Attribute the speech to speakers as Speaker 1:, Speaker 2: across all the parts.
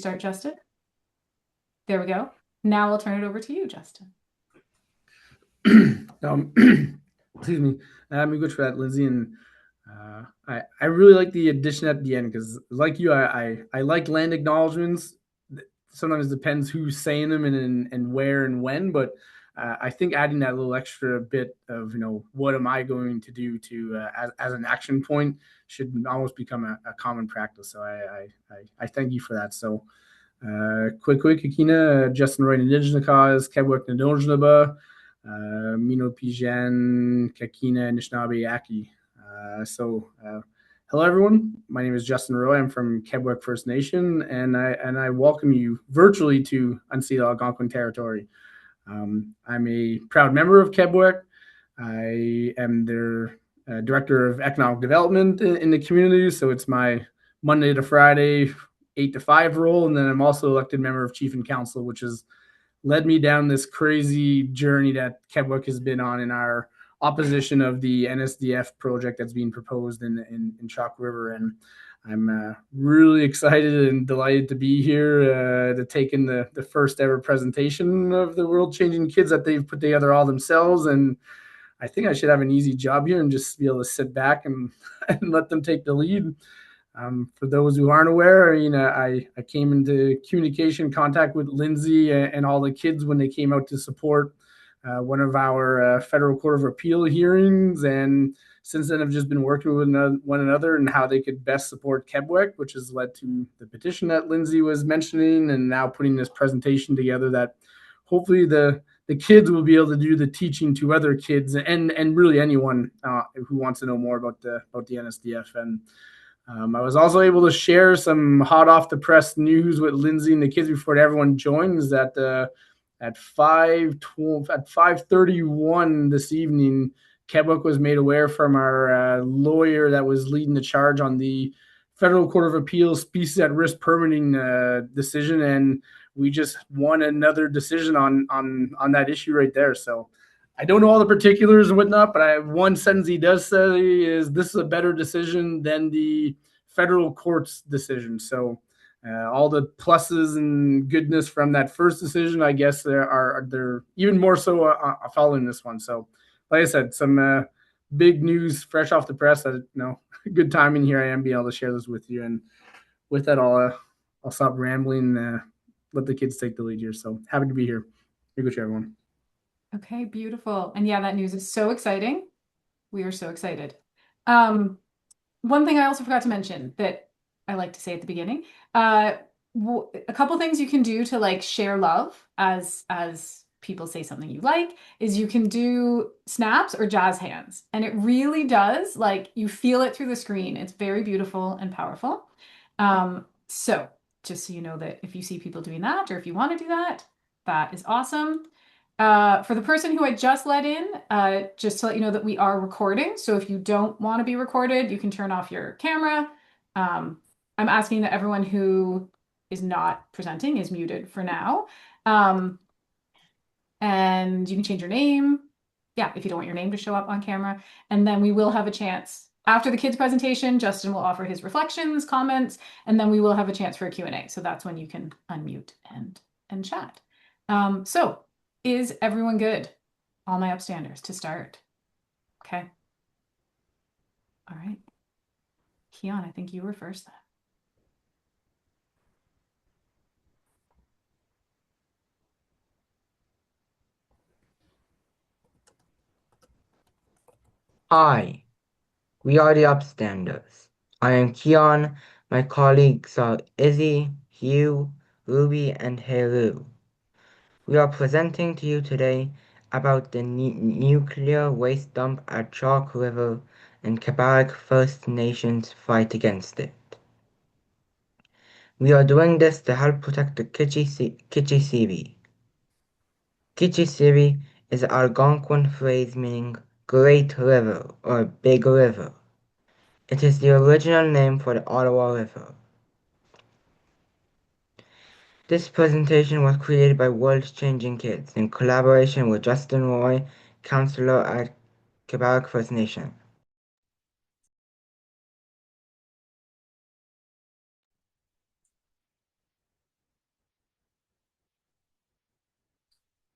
Speaker 1: start, Justin? There we go. Now I'll turn it over to you, Justin.
Speaker 2: Excuse me. I'm good for that, Lindsay. And I really like the addition at the end because, like you, I like land acknowledgements. Sometimes it depends who's saying them and where and when, but I think adding that little extra bit of what am I going to do to as an action point should almost become a common practice. So I thank you for that. So quick Akina Justin Roy Indigenous cause Kebaowek Acknowledgement Mino Pijan Kakina Anishinaabe Aki. Hello everyone. My name is Justin Roy. I'm from Kebaowek First Nation, and I welcome you virtually to unceded Algonquin territory. I'm a proud member of Kebaowek. I am their director of economic development in the community, so it's my Monday to Friday 8 to 5 role, and then I'm also elected member of Chief and Council, which has led me down this crazy journey that Kebaowek has been on in our opposition of the NSDF project that's being proposed in Chalk River. And I'm really excited and delighted to be here to take in the first ever presentation of the World Changing Kids that they've put together all themselves. And I think I should have an easy job here and just be able to sit back and let them take the lead. For those who aren't aware, I came into communication contact with Lindsay and all the kids when they came out to support one of our federal court of appeal hearings, and since then I've just been working with one another and how they could best support Kebaowek, which has led to the petition that Lindsay was mentioning, and now putting this presentation together that hopefully the kids will be able to do the teaching to other kids and really anyone who wants to know more about the NSDF. And I was also able to share some hot off the press news with Lindsay and the kids before everyone joins that at 5:31 this evening, Kebaowek was made aware from our lawyer that was leading the charge on the Federal Court of Appeals species at risk permitting decision, and we just won another decision on that issue right there. So I don't know all the particulars and whatnot, but one sentence he does say is this is a better decision than the federal court's decision. So all the pluses and goodness from that first decision, I guess they're even more so following this one. So, like I said, some big news fresh off the press. Good timing here. I am being able to share this with you, and with that, I'll stop rambling. Let the kids take the lead here. So happy to be here. Here goes everyone.
Speaker 1: Okay, beautiful. And yeah, that news is so exciting. We are so excited. One thing I also forgot to mention that I like to say at the beginning, a couple things you can do to share love as people say something you like is you can do snaps or jazz hands. And it really does, you feel it through the screen. It's very beautiful and powerful. So just so you know that if you see people doing that, or if you want to do that, that is awesome. For the person who I just let in, just to let you know that we are recording. So if you don't want to be recorded, you can turn off your camera. I'm asking that everyone who is not presenting is muted for now. And you can change your name. Yeah, if you don't want your name to show up on camera. And then we will have a chance. After the kids' presentation, Justin will offer his reflections, comments, and then we will have a chance for a Q&A. So that's when you can unmute and chat. So is everyone good? All my upstanders to start. Okay. All right. Keon, I think you were first then.
Speaker 3: Hi, we are the Upstanders. I am Keon. My colleagues are Izzy, Hugh, Ruby, and Heru. We are presenting to you today about the nuclear waste dump at Chalk River and Kebaowek First Nation's fight against it. We are doing this to help protect the Kichisibi. Kichisibi is an Algonquin phrase meaning Great River or Big River. It is the original name for the Ottawa River. This presentation was created by World Changing Kids in collaboration with Justin Roy, Councillor at Kebaowek First Nation.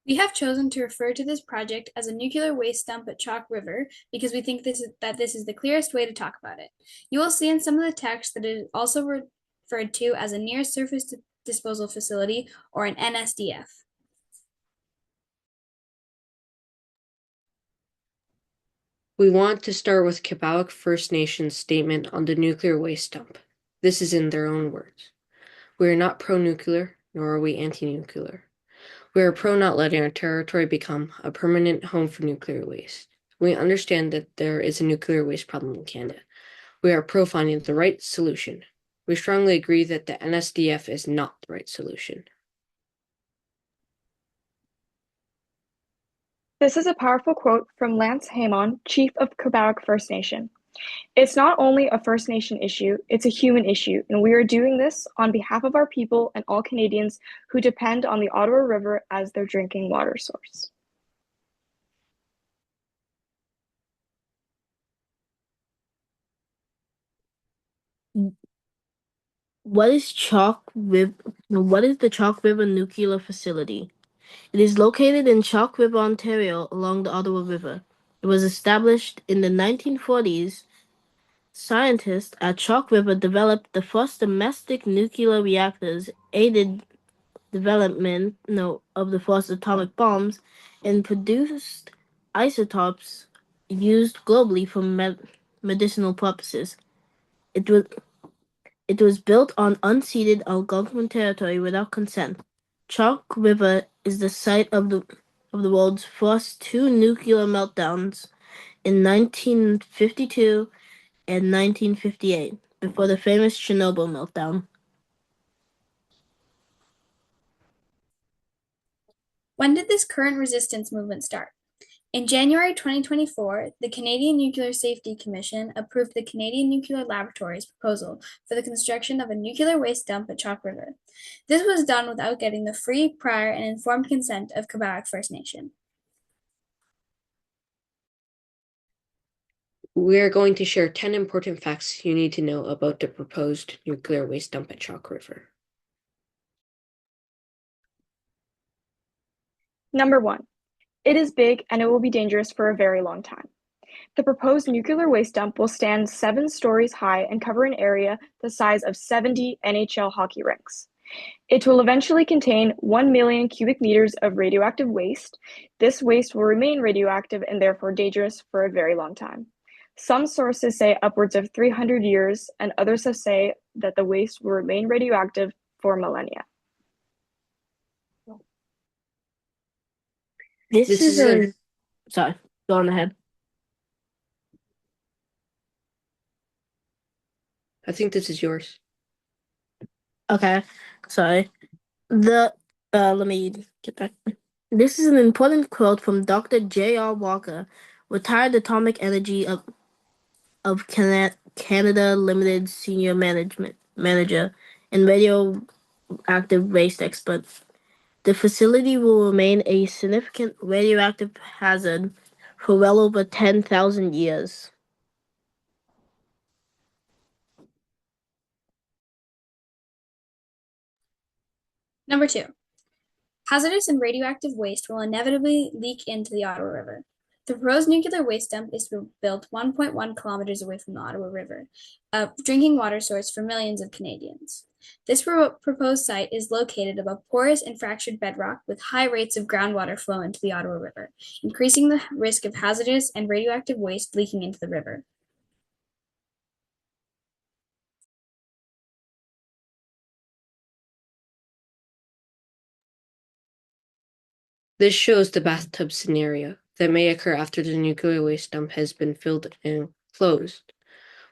Speaker 4: We have chosen to refer to this project as a nuclear waste dump at Chalk River because we think this is the clearest way to talk about it. You will see in some of the text that it is also referred to as a near surface disposal facility or an NSDF.
Speaker 5: We want to start with Kebaowek First Nation's statement on the nuclear waste dump. This is in their own words. We are not pro-nuclear, nor are we anti-nuclear. We are pro not letting our territory become a permanent home for nuclear waste. We understand that there is a nuclear waste problem in Canada. We are pro finding the right solution. We strongly agree that the NSDF is not the right solution.
Speaker 6: This is a powerful quote from Lance Hamon, Chief of Kebaowek First Nation. It's not only a First Nation issue, it's a human issue, and we are doing this on behalf of our people and all Canadians who depend on the Ottawa River as their drinking water source.
Speaker 7: What is the Chalk River Nuclear Facility? It is located in Chalk River, Ontario, along the Ottawa River. It was established in the 1940s. Scientists at Chalk River developed the first domestic nuclear reactors, aided development of the first atomic bombs, and produced isotopes used globally for medicinal purposes. It was built on unceded Algonquin territory without consent. Chalk River is the site of the world's first two nuclear meltdowns in 1952 and 1958, before the famous Chernobyl meltdown.
Speaker 4: When did this current resistance movement start? In January 2024, the Canadian Nuclear Safety Commission approved the Canadian Nuclear Laboratories proposal for the construction of a nuclear waste dump at Chalk River. This was done without getting the free, prior, and informed consent of Kebaowek First Nation.
Speaker 5: We are going to share 10 important facts you need to know about the proposed nuclear waste dump at Chalk River.
Speaker 6: Number 1. It is big and it will be dangerous for a very long time. The proposed nuclear waste dump will stand 7 stories high and cover an area the size of 70 NHL hockey rinks. It will eventually contain 1 million cubic meters of radioactive waste. This waste will remain radioactive and therefore dangerous for a very long time. Some sources say upwards of 300 years, and others have said that the waste will remain radioactive for millennia.
Speaker 7: Sorry, go on ahead.
Speaker 5: I think this is yours.
Speaker 7: Okay, sorry. Let me get back. This is an important quote from Dr. J.R. Walker, retired atomic energy of Canada Limited senior manager and radioactive waste expert. The facility will remain a significant radioactive hazard for well over 10,000 years.
Speaker 4: Number 2. Hazardous and radioactive waste will inevitably leak into the Ottawa River. The proposed nuclear waste dump is built 1.1 kilometers away from the Ottawa River, a drinking water source for millions of Canadians. This proposed site is located above porous and fractured bedrock with high rates of groundwater flow into the Ottawa River, increasing the risk of hazardous and radioactive waste leaking into the river.
Speaker 5: This shows the bathtub scenario that may occur after the nuclear waste dump has been filled and closed,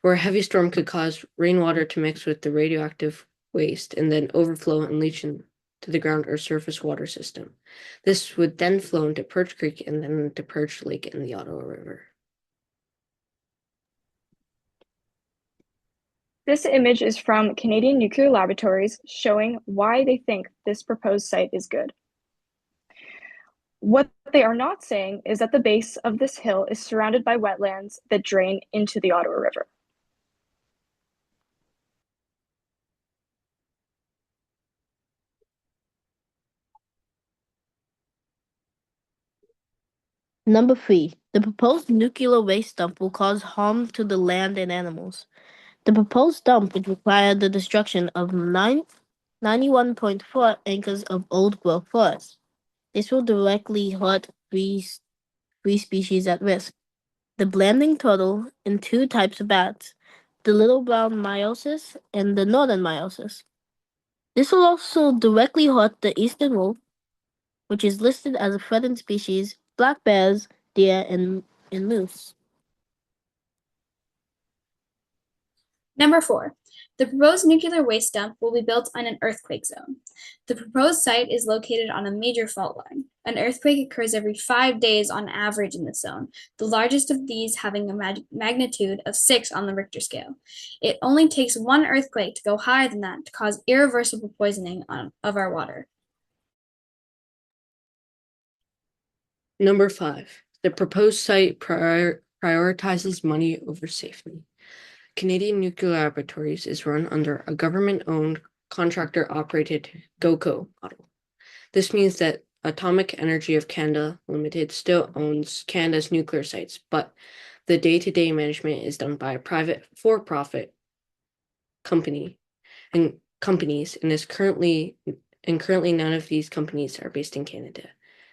Speaker 5: where a heavy storm could cause rainwater to mix with the radioactive waste and then overflow and leach into the ground or surface water system. This would then flow into Perch Creek and then into Perch Lake in the Ottawa River.
Speaker 6: This image is from Canadian Nuclear Laboratories, showing why they think this proposed site is good. What they are not saying is that the base of this hill is surrounded by wetlands that drain into the Ottawa River.
Speaker 7: Number 3. The proposed nuclear waste dump will cause harm to the land and animals. The proposed dump would require the destruction of 91.4 acres of old-growth forest. This will directly hurt three species at risk: the blanding turtle and 2 types of bats, the little brown myosis and the northern myosis. This will also directly hurt the eastern wolf, which is listed as a threatened species, black bears, deer, and moose.
Speaker 4: Number 4. The proposed nuclear waste dump will be built on an earthquake zone. The proposed site is located on a major fault line. An earthquake occurs every 5 days on average in the zone, the largest of these having a magnitude of 6 on the Richter scale. It only takes one earthquake to go higher than that to cause irreversible poisoning of our water.
Speaker 5: Number 5. The proposed site prioritizes money over safety. Canadian Nuclear Laboratories is run under a government-owned, contractor-operated GOCO model. This means that Atomic Energy of Canada Limited still owns Canada's nuclear sites, but the day-to-day management is done by a private for-profit companies, and currently none of these companies are based in Canada.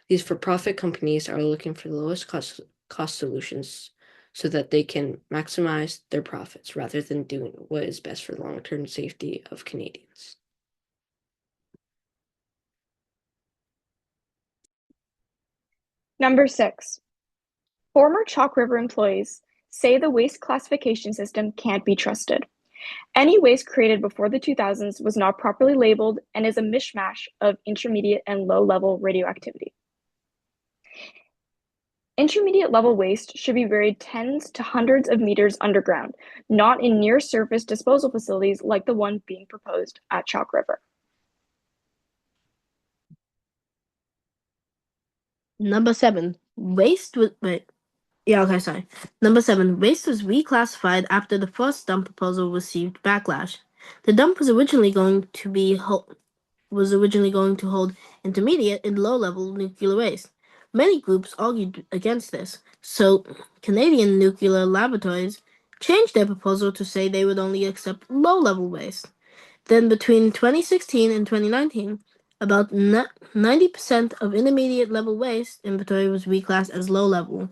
Speaker 5: These for-profit companies are looking for the lowest cost solutions so that they can maximize their profits rather than doing what is best for the long-term safety of Canadians.
Speaker 6: Number 6. Former Chalk River employees say the waste classification system can't be trusted. Any waste created before the 2000s was not properly labeled and is a mishmash of intermediate and low-level radioactivity. Intermediate level waste should be buried tens to hundreds of meters underground, not in near-surface disposal facilities like the one being proposed at Chalk River.
Speaker 7: Number 7. Waste was Number 7. Waste was reclassified after the first dump proposal received backlash. The dump was originally going to hold intermediate and low-level nuclear waste. Many groups argued against this, so Canadian Nuclear Laboratories changed their proposal to say they would only accept low-level waste. Then between 2016 and 2019, about 90% of intermediate-level waste inventory was reclassed as low-level.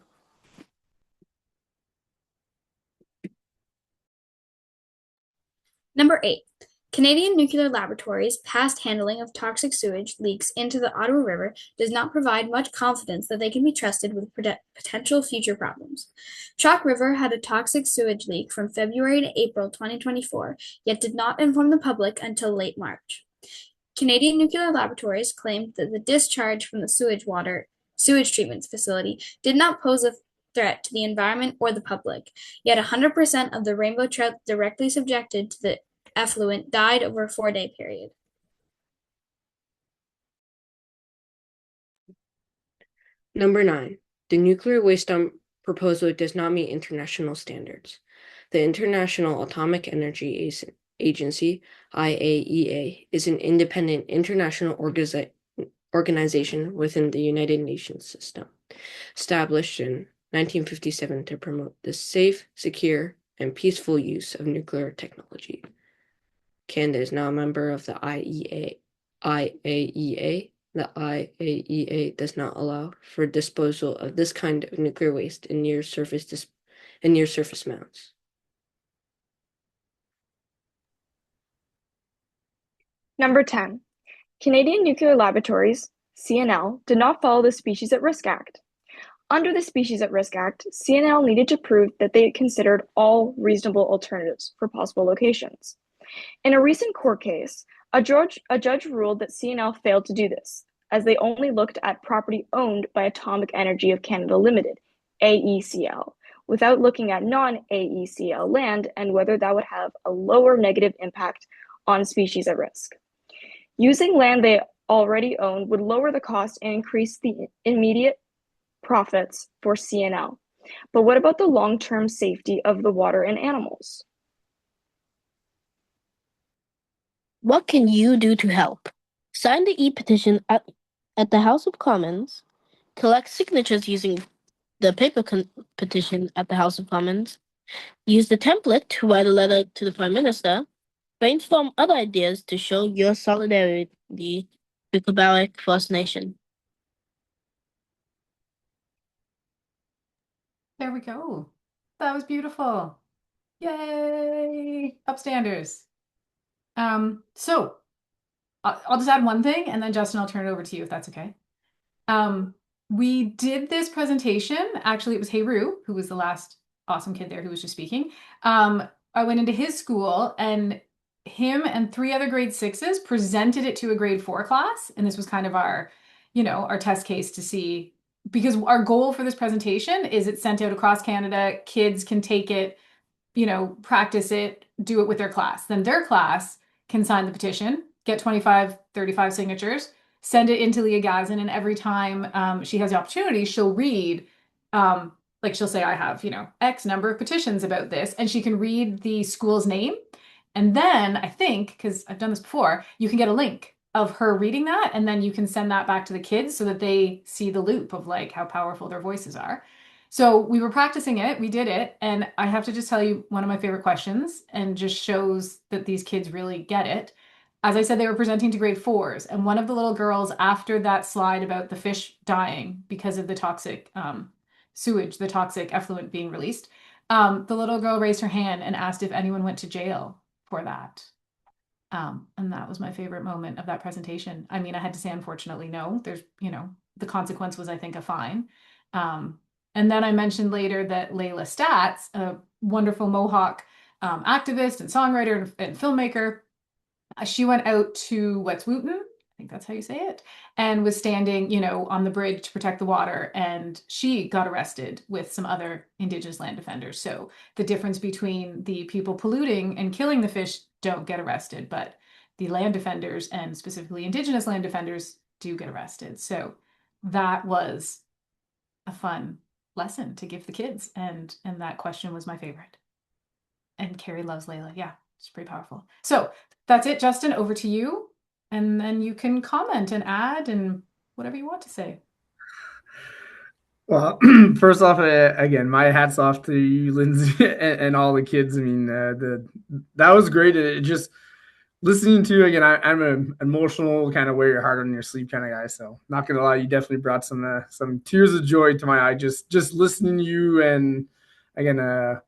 Speaker 4: Number 8. Canadian Nuclear Laboratories' past handling of toxic sewage leaks into the Ottawa River does not provide much confidence that they can be trusted with potential future problems. Chalk River had a toxic sewage leak from February to April 2024, yet did not inform the public until late March. Canadian Nuclear Laboratories claimed that the discharge from the sewage treatment facility did not pose a threat to the environment or the public, yet 100% of the rainbow trout directly subjected to the effluent died over a 4-day period.
Speaker 5: Number 9. The nuclear waste dump proposal does not meet international standards. The International Atomic Energy Agency, IAEA, is an independent international organization within the United Nations system, established in 1957 to promote the safe, secure, and peaceful use of nuclear technology. Canada is now a member of the IAEA. The IAEA does not allow for disposal of this kind of nuclear waste in near-surface mounds.
Speaker 6: Number 10. Canadian Nuclear Laboratories, CNL, did not follow the Species at Risk Act. Under the Species at Risk Act, CNL needed to prove that they considered all reasonable alternatives for possible locations. In a recent court case, a judge ruled that CNL failed to do this, as they only looked at property owned by Atomic Energy of Canada Limited, AECL, without looking at non-AECL land and whether that would have a lower negative impact on species at risk. Using land they already owned would lower the cost and increase the immediate profits for CNL. But what about the long-term safety of the water and animals?
Speaker 7: What can you do to help? Sign the e-petition at the House of Commons, collect signatures using the paper petition at the House of Commons, use the template to write a letter to the Prime Minister, brainstorm other ideas to show your solidarity with Kebaowek First Nation.
Speaker 1: There we go. That was beautiful. Yay! Upstanders. So I'll just add one thing, and then Justin, I'll turn it over to you if that's okay. We did this presentation. Actually, it was Heyru, who was the last awesome kid there who was just speaking. I went into his school, and him and 3 other grade 6s presented it to a grade 4 class. And this was kind of our, our test case to see, because our goal for this presentation is it's sent out across Canada. Kids can take it, practice it, do it with their class. Then their class can sign the petition, get 25, 35 signatures, send it into Leah Gazin, and every time she has the opportunity, she'll read, like she'll say, I have, X number of petitions about this, and she can read the school's name. And then I think, because I've done this before, you can get a link of her reading that, and then you can send that back to the kids so that they see the loop of like how powerful their voices are. So we were practicing it, we did it, and I have to just tell you one of my favorite questions, and just shows that these kids really get it. As I said, they were presenting to grade 4s, and one of the little girls, after that slide about the fish dying because of the toxic sewage, the toxic effluent being released, the little girl raised her hand and asked if anyone went to jail for that. And that was my favorite moment of that presentation. I mean, I had to say, unfortunately, no. There's, the consequence was, I think, a fine. And then I mentioned later that Layla Stats, a wonderful Mohawk activist and songwriter and filmmaker, she went out to Wet'suwet'en, I think that's how you say it, and was standing, on the bridge to protect the water. And she got arrested with some other Indigenous land defenders. So the difference between the people polluting and killing the fish don't get arrested, but the land defenders, and specifically Indigenous land defenders, do get arrested. So that was a fun lesson to give the kids, and that question was my favorite. And Carrie loves Layla. Yeah, it's pretty powerful. So that's it, Justin, over to you, and then you can comment and add and whatever you want to say.
Speaker 2: Well, first off, again, my hat's off to you, Lindsay, and all the kids. I mean, that was great. It just listening to, again, I'm an emotional kind of wear your heart on your sleeve kind of guy. So not gonna lie, you definitely brought some tears of joy to my eye just listening to you. And again,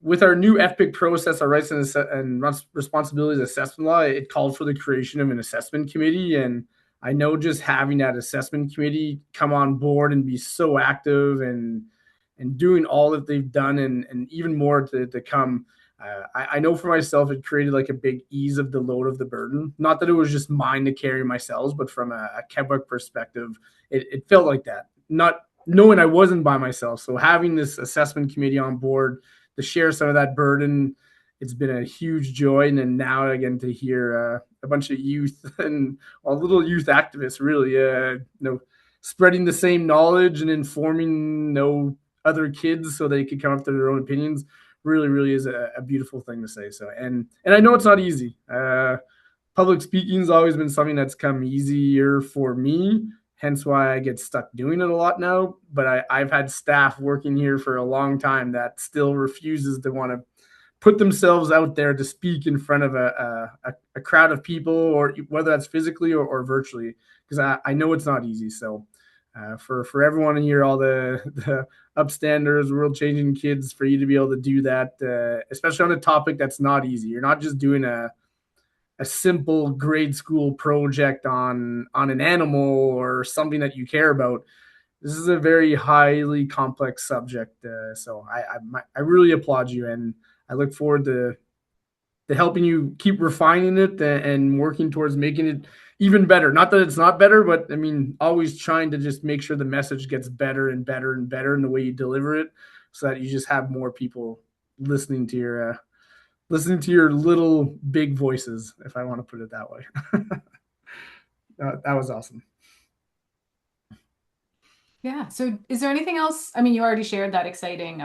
Speaker 2: with our new FPIC process, our rights and responsibilities assessment law, it called for the creation of an assessment committee. And I know just having that assessment committee come on board and be so active and doing all that they've done, and even more to come. I know for myself, it created like a big ease of the load of the burden. Not that it was just mine to carry myself, but from a Quebec perspective, it felt like that. Not knowing I wasn't by myself. So having this assessment committee on board to share some of that burden, it's been a huge joy. And then now again to hear a bunch of youth and a little youth activists really, spreading the same knowledge and informing other kids so they could come up to their own opinions, really is a beautiful thing to say. So and I know it's not easy. Public speaking has always been something that's come easier for me, hence why I get stuck doing it a lot now. But I've had staff working here for a long time that still refuses to want to put themselves out there to speak in front of a crowd of people, or whether that's physically or virtually, because I know it's not easy. So for everyone in here, all the upstanders, world changing kids, for you to be able to do that, especially on a topic that's not easy. You're not just doing a simple grade school project on an animal or something that you care about. This is a very highly complex subject. So I really applaud you, and I look forward to helping you keep refining it and working towards making it even better. Not that it's not better, but I mean, always trying to just make sure the message gets better and better and better in the way you deliver it, so that you just have more people listening to your little big voices, if I want to put it that way. That was awesome.
Speaker 1: Yeah. So is there anything else? I mean, you already shared that exciting,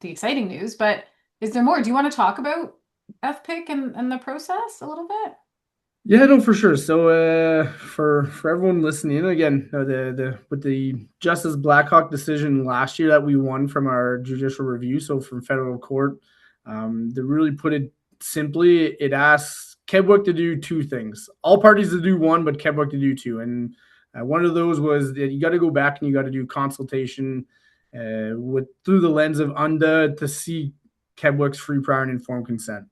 Speaker 1: the exciting news, but is there more? Do you want to talk about FPIC and the process a little bit?
Speaker 2: Yeah, no, for sure. So, for everyone listening, again, with the Justice Blackhawk decision last year that we won from our judicial review, so from federal court, to really put it simply, it asks Kebaowek to do two things. All parties to do one, but Kebaowek to do two. And one of those was that you got to go back and you got to do consultation with through the lens of UNDA to see Kebaowek's free, prior, and informed consent.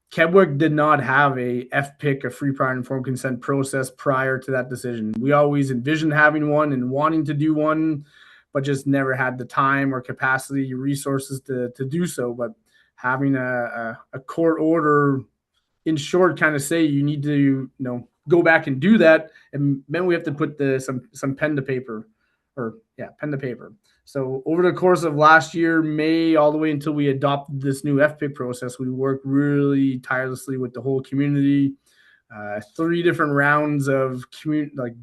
Speaker 2: Kebaowek did not have a FPIC, a free, prior, and informed consent process prior to that decision. We always envisioned having one and wanting to do one, but just never had the time or capacity, resources to do so. But having a court order, in short, kind of say you need to go back and do that, and then we have to put some pen to paper, pen to paper. So over the course of last year, May, all the way until we adopted this new FPIC process, we worked really tirelessly with the whole community. 3 different rounds of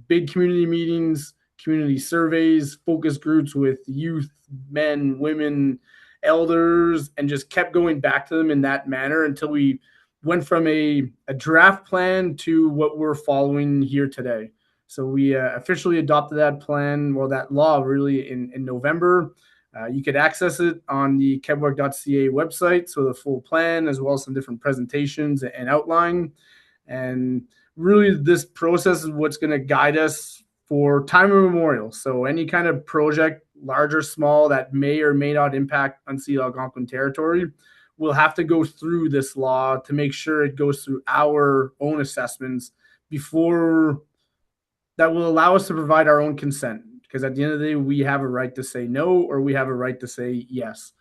Speaker 2: big community meetings, community surveys, focus groups with youth, men, women, elders, and just kept going back to them in that manner until we went from a draft plan to what we're following here today. So we officially adopted that plan, that law, really in November. You could access it on the kebaowek.ca website, so the full plan, as well as some different presentations and outline. And really, this process is what's going to guide us for time immemorial. So any kind of project, large or small, that may or may not impact unceded Algonquin territory, we'll have to go through this law to make sure it goes through our own assessments before that will allow us to provide our own consent. Because at the end of the day, we have a right to say no, or we have a right to say yes.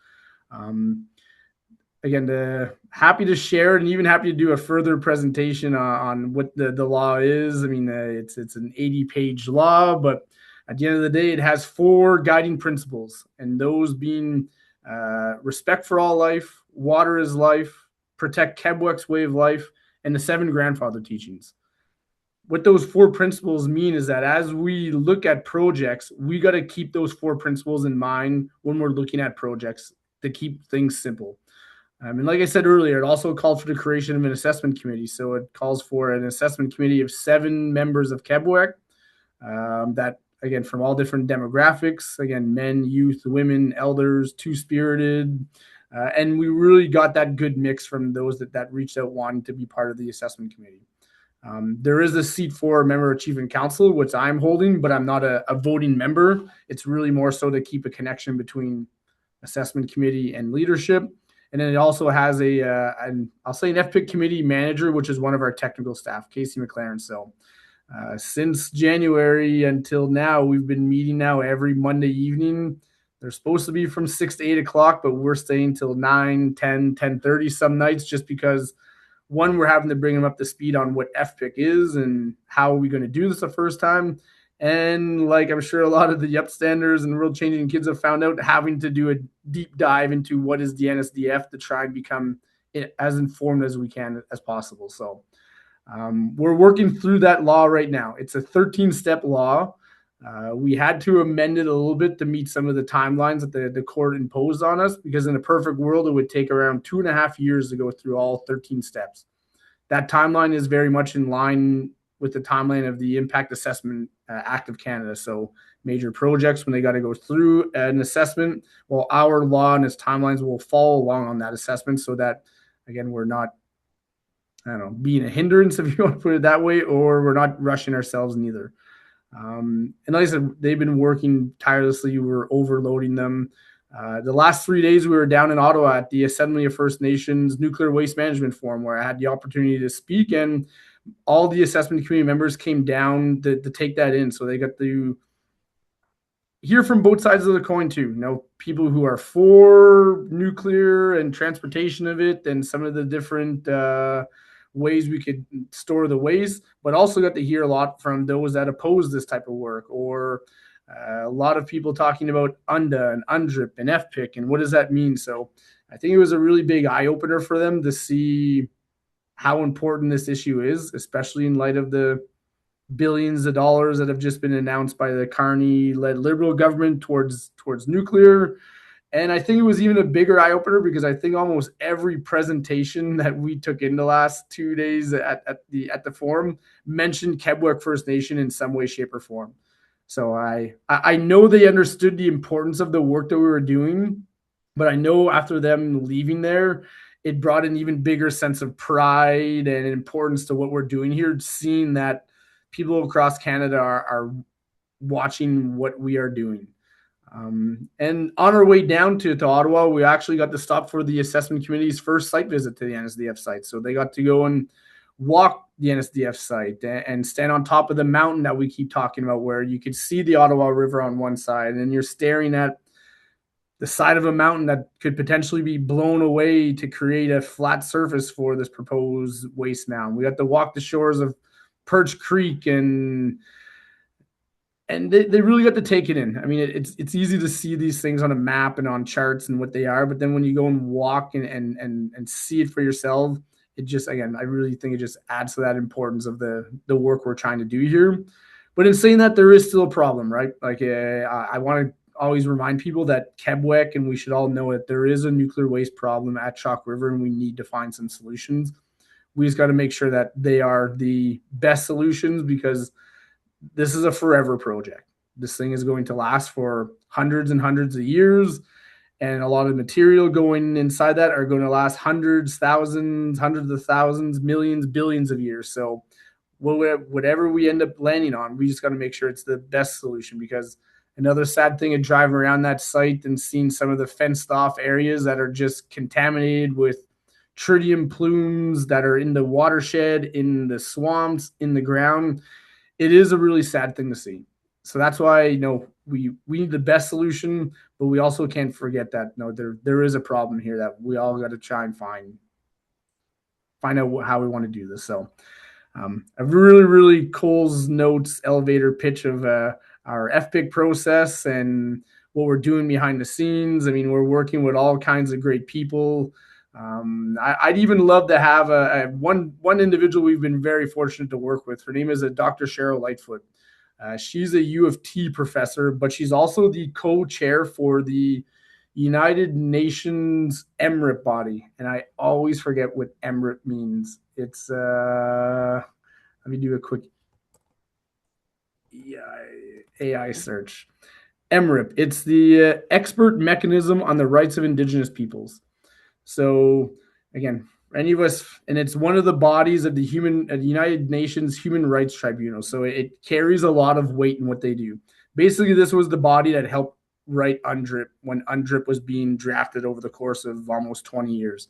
Speaker 2: Again, happy to share and even happy to do a further presentation on what the law is. I mean, it's an 80-page law, but at the end of the day, it has 4 guiding principles, and those being respect for all life, water is life, protect Kebaowek's way of life, and the 7 grandfather teachings. What those 4 principles mean is that as we look at projects, we got to keep those 4 principles in mind when we're looking at projects to keep things simple. And like I said earlier, it also called for the creation of an assessment committee. So it calls for an assessment committee of 7 members of Kebaowek that, again, from all different demographics, again, men, youth, women, elders, two-spirited. And we really got that good mix from those that reached out wanting to be part of the assessment committee. There is a seat for a member of chief and council, which I'm holding, but I'm not a voting member. It's really more so to keep a connection between assessment committee and leadership. And then it also has I'll say an FPIC committee manager, which is one of our technical staff, Casey McLaren. So since January until now, we've been meeting now every Monday evening. They're supposed to be from 6 to 8 o'clock, but we're staying till 9, 10, 10:30 some nights, just because, one, we're having to bring them up to speed on what FPIC is and how are we going to do this the first time. And like I'm sure a lot of the Upstanders and World Changing Kids have found out, having to do a deep dive into what is the NSDF to try and become as informed as we can as possible. So we're working through that law right now. It's a 13-step law. We had to amend it a little bit to meet some of the timelines that the court imposed on us, because in a perfect world, it would take around 2.5 years to go through all 13 steps. That timeline is very much in line with the timeline of the Impact Assessment Act of Canada. So major projects, when they got to go through an assessment, well, our law and its timelines will follow along on that assessment, so that, again, we're not, being a hindrance, if you want to put it that way, or we're not rushing ourselves neither. And like I said, they've been working tirelessly. We're overloading them. The last 3 days, we were down in Ottawa at the Assembly of First Nations Nuclear Waste Management Forum, where I had the opportunity to speak, and all the assessment committee members came down to take that in. So they got to hear from both sides of the coin too. People who are for nuclear and transportation of it, and some of the different ways we could store the waste, but also got to hear a lot from those that oppose this type of work, or a lot of people talking about UNDA and UNDRIP and FPIC and what does that mean. So I think it was a really big eye-opener for them to see how important this issue is, especially in light of the billions of dollars that have just been announced by the Carney-led Liberal government towards nuclear, And I think it was even a bigger eye opener because I think almost every presentation that we took in the last 2 days at the forum mentioned Kebaowek First Nation in some way, shape, or form. So I know they understood the importance of the work that we were doing, but I know after them leaving there, it brought an even bigger sense of pride and importance to what we're doing here, seeing that people across Canada are watching what we are doing. And on our way down to Ottawa, we actually got to stop for the assessment committee's first site visit to the NSDF site. So they got to go and walk the NSDF site and stand on top of the mountain that we keep talking about, where you could see the Ottawa River on one side, and you're staring at the side of a mountain that could potentially be blown away to create a flat surface for this proposed waste mound. We got to walk the shores of Perch Creek and they really got to take it in. I mean, it's easy to see these things on a map and on charts and what they are, but then when you go and walk and see it for yourself, it just, again, I really think it just adds to that importance of the work we're trying to do here. But in saying that, there is still a problem, right? Like I want to always remind people that Kebaowek, and we should all know it, there is a nuclear waste problem at Chalk River, and we need to find some solutions. We just got to make sure that they are the best solutions, because this is a forever project. This thing is going to last for hundreds and hundreds of years, and a lot of material going inside that are going to last hundreds, thousands, hundreds of thousands, millions, billions of years. So whatever we end up landing on, we just got to make sure it's the best solution, because another sad thing of driving around that site and seeing some of the fenced off areas that are just contaminated with tritium plumes that are in the watershed, in the swamps, in the ground. It is a really sad thing to see. So that's why, we need the best solution, but we also can't forget that there is a problem here that we all got to try and find out how we want to do this. So a really, really Cole's Notes elevator pitch of our FPIC process and what we're doing behind the scenes. I mean, we're working with all kinds of great people. I'd even love to have one individual we've been very fortunate to work with. Her name is Dr. Cheryl Lightfoot. She's a U of T professor, but she's also the co-chair for the United Nations MRIP body. And I always forget what MRIP means. It's, let me do a quick AI search. MRIP, it's the Expert Mechanism on the Rights of Indigenous Peoples. So again, any of us, and it's one of the bodies of the United Nations Human Rights Tribunal. So it carries a lot of weight in what they do. Basically, this was the body that helped write UNDRIP when UNDRIP was being drafted over the course of almost 20 years.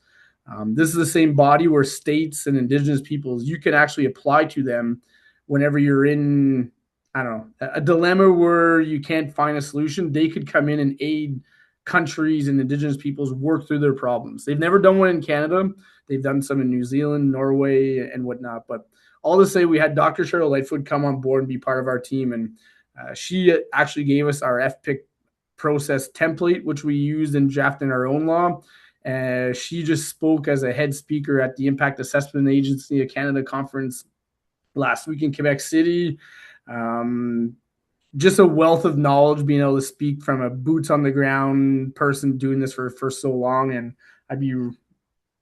Speaker 2: This is the same body where states and Indigenous peoples, you can actually apply to them whenever you're in, I don't know, a dilemma where you can't find a solution. They could come in and aid countries and Indigenous peoples work through their problems. They've never done one in Canada. They've done some in New Zealand, Norway, and whatnot. But all to say, we had Dr. Cheryl Lightfoot come on board and be part of our team. And she actually gave us our FPIC process template, which we used in drafting our own law. She just spoke as a head speaker at the Impact Assessment Agency of Canada conference last week in Quebec City. Just a wealth of knowledge, being able to speak from a boots on the ground person doing this for so long. And I'd be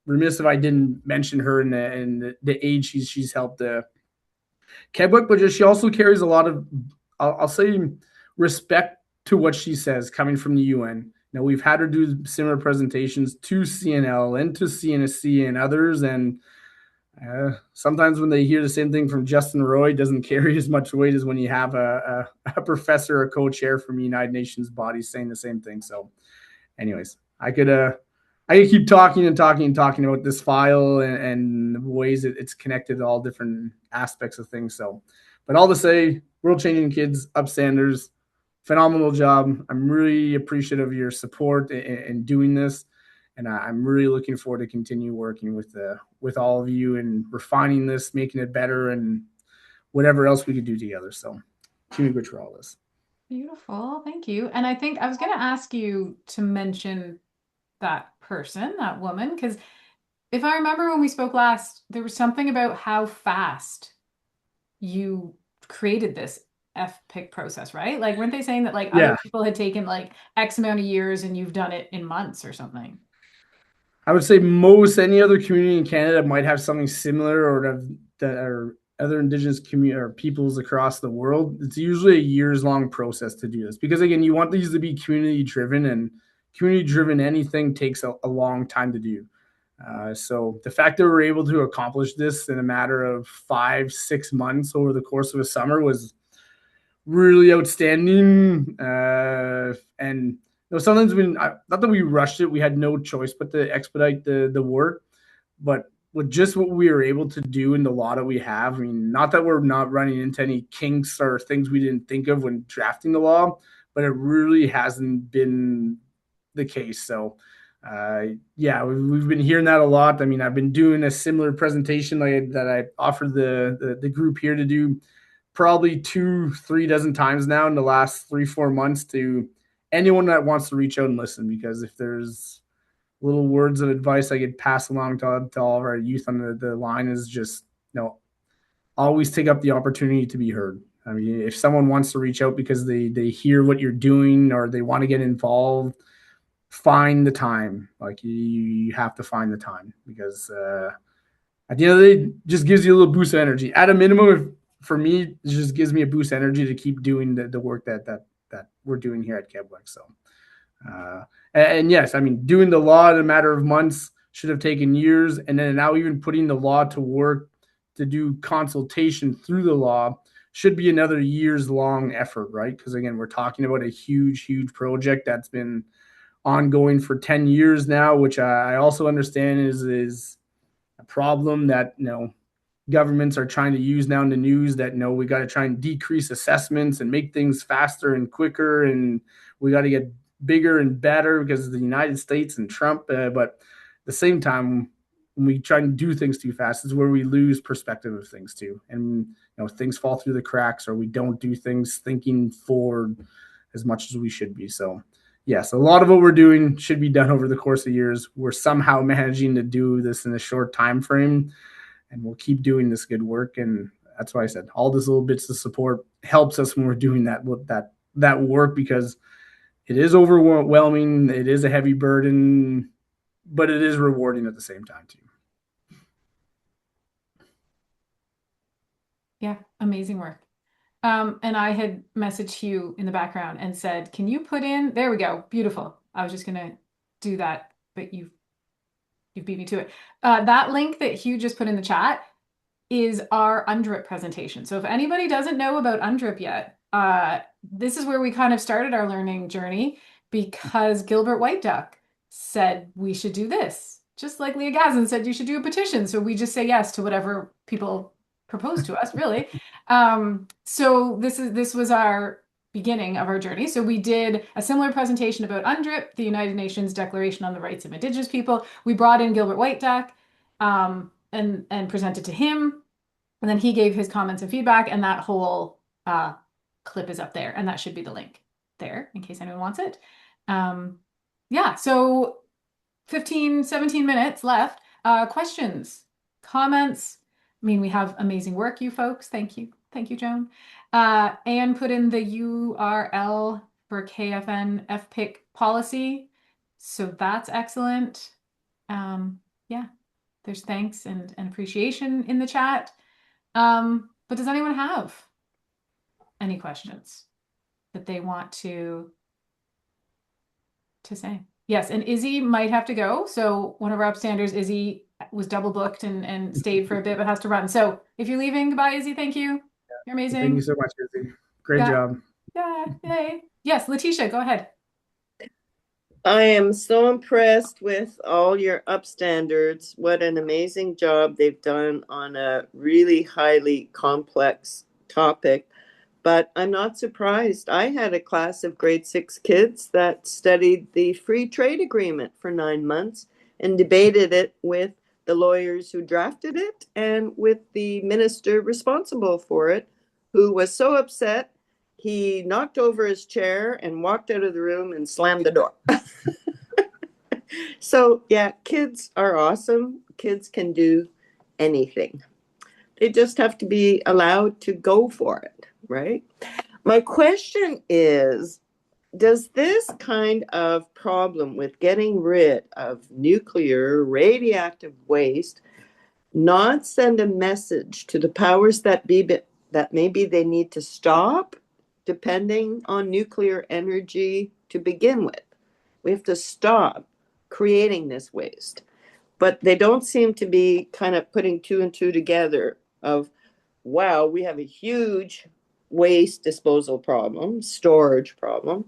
Speaker 2: remiss if I didn't mention her and the aid she's helped Kebaowek, but she also carries a lot of, I'll say, respect to what she says coming from the UN. Now, we've had her do similar presentations to CNL and to CNSC and others, and sometimes when they hear the same thing from Justin Roy, it doesn't carry as much weight as when you have a professor or co-chair from the United Nations body saying the same thing. So anyways, I could keep talking about this file and ways it's connected to all different aspects of things. So, but all to say, World Changing Kids, Upstanders, phenomenal job. I'm really appreciative of your support in doing this. And I'm really looking forward to continue working with all of you and refining this, making it better, and whatever else we could do together. So, Team good for all this.
Speaker 1: Beautiful, thank you. And I think I was going to ask you to mention that person, that woman, because if I remember when we spoke last, there was something about how fast you created this. FPIC process, right? Like, weren't they saying that like
Speaker 2: Yeah.
Speaker 1: other people had taken like X amount of years and you've done it in months or something?
Speaker 2: I would say most any other community in Canada might have something similar, or that are other Indigenous community or peoples across the world. It's usually a years long process to do this because, again, you want these to be community driven, and community driven anything takes a long time to do. So the fact that we're able to accomplish this in a matter of 5-6 months over the course of a summer was really outstanding. And sometimes not that we rushed it, we had no choice but to expedite the work. But with just what we were able to do in the law that we have, I mean, not that we're not running into any kinks or things we didn't think of when drafting the law, but it really hasn't been the case. So, yeah, we've been hearing that a lot. I mean, I've been doing a similar presentation that I offered the group here to do probably 2-3 dozen times now in the last 3-4 months to anyone that wants to reach out and listen, because if there's little words of advice I could pass along to all of our youth on the line is just, always take up the opportunity to be heard. I mean, if someone wants to reach out because they hear what you're doing or they want to get involved, find the time. Like, you have to find the time, because at the end of the day, it just gives you a little boost of energy. At a minimum, for me, it just gives me a boost of energy to keep doing the work that we're doing here at Kebaowek. So, and yes, I mean, doing the law in a matter of months should have taken years, and then now even putting the law to work to do consultation through the law should be another years long effort, right? Because again, we're talking about a huge project that's been ongoing for 10 years now, which I also understand is a problem that governments are trying to use now in the news, that we got to try and decrease assessments and make things faster and quicker, and we got to get bigger and better because of the United States and Trump. But at the same time, when we try and do things too fast is where we lose perspective of things too, and things fall through the cracks, or we don't do things thinking forward as much as we should be. So yes, a lot of what we're doing should be done over the course of years. We're somehow managing to do this in a short time frame, and we'll keep doing this good work. And that's why I said all these little bits of support helps us when we're doing that work, because it is overwhelming. It is a heavy burden, but it is rewarding at the same time too.
Speaker 1: Yeah, amazing work. And I had messaged Hugh in the background and said, can you put in, there we go, beautiful. I was just going to do that, but you've beat me to it. That link that Hugh just put in the chat is our UNDRIP presentation. So if anybody doesn't know about UNDRIP yet, this is where we kind of started our learning journey, because Gilbert White Duck said we should do this. Just like Leah Gazin said you should do a petition. So we just say yes to whatever people propose to us, really. So this was our beginning of our journey. So we did a similar presentation about UNDRIP, the United Nations Declaration on the Rights of Indigenous People. We brought in Gilbert White Duck and presented to him, and then he gave his comments and feedback, and that whole clip is up there, and that should be the link there in case anyone wants it. Yeah, so 17 minutes left. Questions, comments? I mean, we have amazing work, you folks. Thank you, Joan. Anne put in the URL for KFN FPIC policy, so that's excellent. Yeah, there's thanks and appreciation in the chat. But does anyone have any questions that they want to say? Yes, and Izzy might have to go. So one of our upstanders, Izzy, was double booked and stayed for a bit, but has to run. So if you're leaving, goodbye, Izzy. Thank you. You're amazing.
Speaker 2: Thank you so much, Izzy. Great job.
Speaker 1: Yeah, yay. Yes, Letitia, go ahead.
Speaker 8: I am so impressed with all your upstanders. What an amazing job they've done on a really highly complex topic. But I'm not surprised. I had a class of grade 6 kids that studied the free trade agreement for 9 months and debated it with the lawyers who drafted it and with the minister responsible for it, who was so upset he knocked over his chair and walked out of the room and slammed the door. So yeah, kids are awesome. Kids can do anything. They just have to be allowed to go for it, right? My question is, does this kind of problem with getting rid of nuclear radioactive waste not send a message to the powers that be that maybe they need to stop depending on nuclear energy to begin with? We have to stop creating this waste. But they don't seem to be kind of putting two and two together of, wow, we have a huge waste disposal problem, storage problem,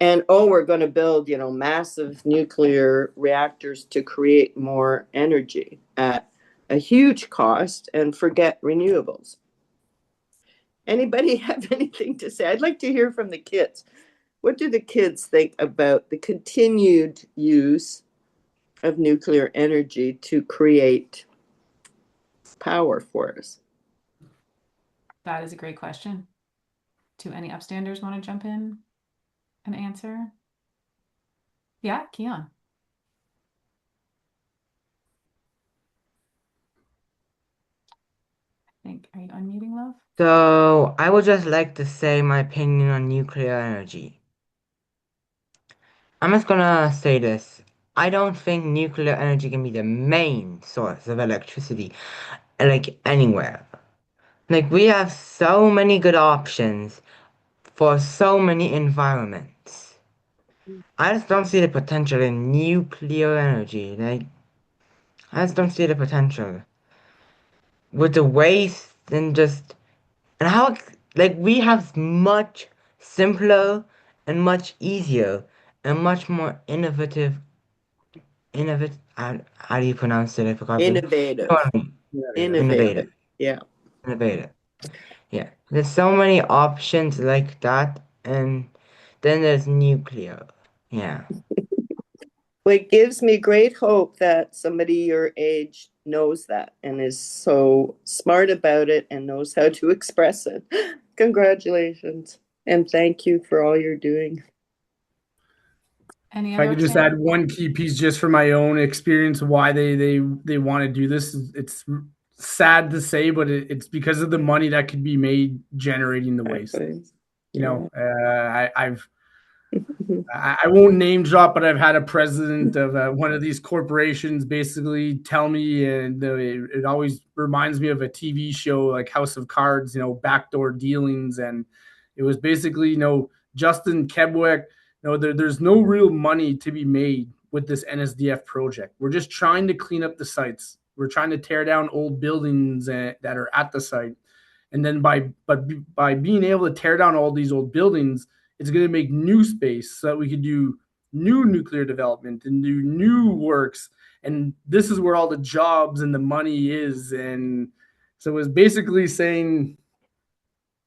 Speaker 8: and oh, we're going to build, massive nuclear reactors to create more energy at a huge cost and forget renewables. Anybody have anything to say? I'd like to hear from the kids. What do the kids think about the continued use of nuclear energy to create power for us?
Speaker 1: That is a great question. Do any upstanders want to jump in and answer? Yeah, Keon. I think, are you unmuting, love?
Speaker 3: So, I would just like to say my opinion on nuclear energy. I'm just gonna say this. I don't think nuclear energy can be the main source of electricity, like anywhere. Like, we have so many good options for so many environments. I just don't see the potential in nuclear energy. Like, I just don't see the potential. With the waste and just, and how, like, we have much simpler and much easier and much more innovative, how do you pronounce it? I forgot.
Speaker 8: Innovative.
Speaker 3: Innovative.
Speaker 8: Yeah.
Speaker 3: Innovative. Yeah. There's so many options like that, and then there's nuclear. Yeah.
Speaker 8: Well, it gives me great hope that somebody your age knows that and is so smart about it and knows how to express it. Congratulations. And thank you for all you're doing.
Speaker 1: Any
Speaker 2: If I
Speaker 1: other
Speaker 2: could just
Speaker 1: upstanders?
Speaker 2: add one key piece just for my own experience why they want to do this. It's sad to say, but it's because of the money that could be made generating the waste. I won't name drop, but I've had a president of one of these corporations basically tell me, and it always reminds me of a TV show like House of Cards, backdoor dealings. And it was basically, Justin Kebaowek, there's no real money to be made with this NSDF project. We're just trying to clean up the sites. We're trying to tear down old buildings that are at the site. And then by being able to tear down all these old buildings, it's going to make new space so that we can do new nuclear development and do new works. And this is where all the jobs and the money is. And so it was basically saying,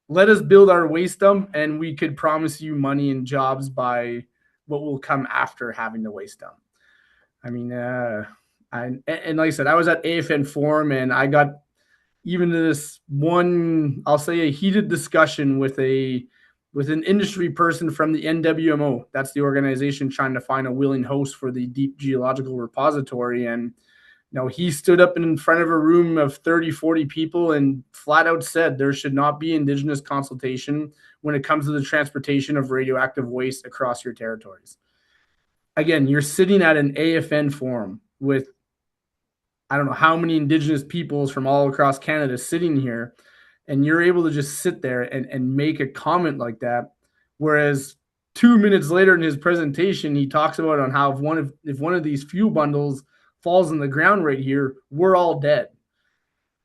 Speaker 2: let us build our waste dump and we could promise you money and jobs by what will come after having the waste dump. I mean, and like I said, I was at AFN Forum and I got even this one, I'll say, a heated discussion with an industry person from the NWMO. That's the organization trying to find a willing host for the deep geological repository. And he stood up in front of a room of 30, 40 people and flat out said there should not be Indigenous consultation when it comes to the transportation of radioactive waste across your territories. Again, you're sitting at an AFN forum with I don't know how many Indigenous peoples from all across Canada sitting here, and you're able to just sit there and make a comment like that. Whereas 2 minutes later in his presentation, he talks about on how if one of these fuel bundles falls in the ground right here, we're all dead.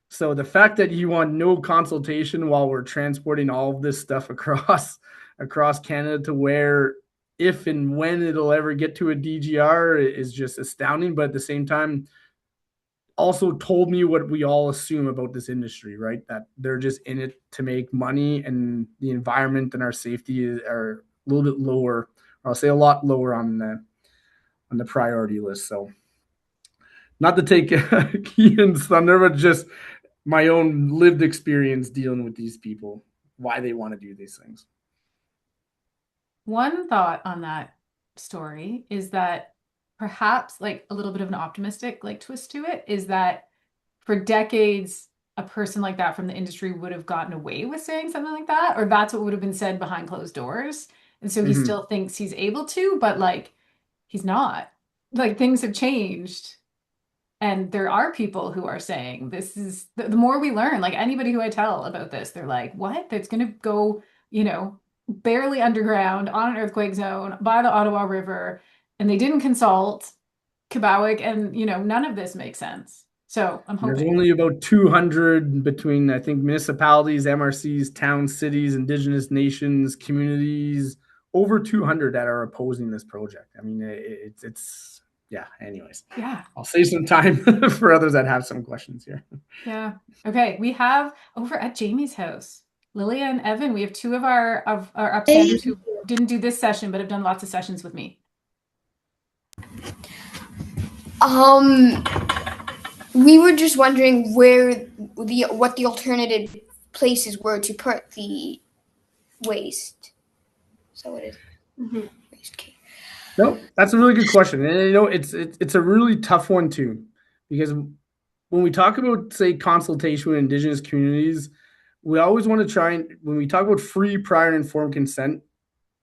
Speaker 2: So the fact that you want no consultation while we're transporting all of this stuff across Canada to where if and when it'll ever get to a DGR is just astounding. But at the same time, also told me what we all assume about this industry, right? That they're just in it to make money, and the environment and our safety are a little bit lower, or I'll say a lot lower on the priority list. So not to take Keaton's thunder, but just my own lived experience dealing with these people, why they want to do these things.
Speaker 1: One thought on that story is that perhaps like a little bit of an optimistic like twist to it is that for decades a person like that from the industry would have gotten away with saying something like that, or that's what would have been said behind closed doors. And so he still thinks he's able to, but like he's not. Like things have changed. And there are people who are saying this is the more we learn, like anybody who I tell about this, they're like, what? That's going to go, barely underground on an earthquake zone by the Ottawa River. And they didn't consult Kebaowek, and, none of this makes sense. So I'm
Speaker 2: There's
Speaker 1: hoping.
Speaker 2: only about 200 between, I think, municipalities, MRCs, towns, cities, Indigenous nations, communities, over 200 that are opposing this project. I mean, it's yeah, anyways.
Speaker 1: Yeah.
Speaker 2: I'll save some time for others that have some questions here.
Speaker 1: Yeah. Okay. We have over at Jamie's house, Lilia and Evan, we have two of our upstanders who didn't do this session, but have done lots of sessions with me.
Speaker 9: We were just wondering what the alternative places were to put the waste. So it is waste cake.
Speaker 2: No, that's a really good question, and it's a really tough one too, because when we talk about, say, consultation with Indigenous communities, we always want to try and, when we talk about free, prior, and informed consent,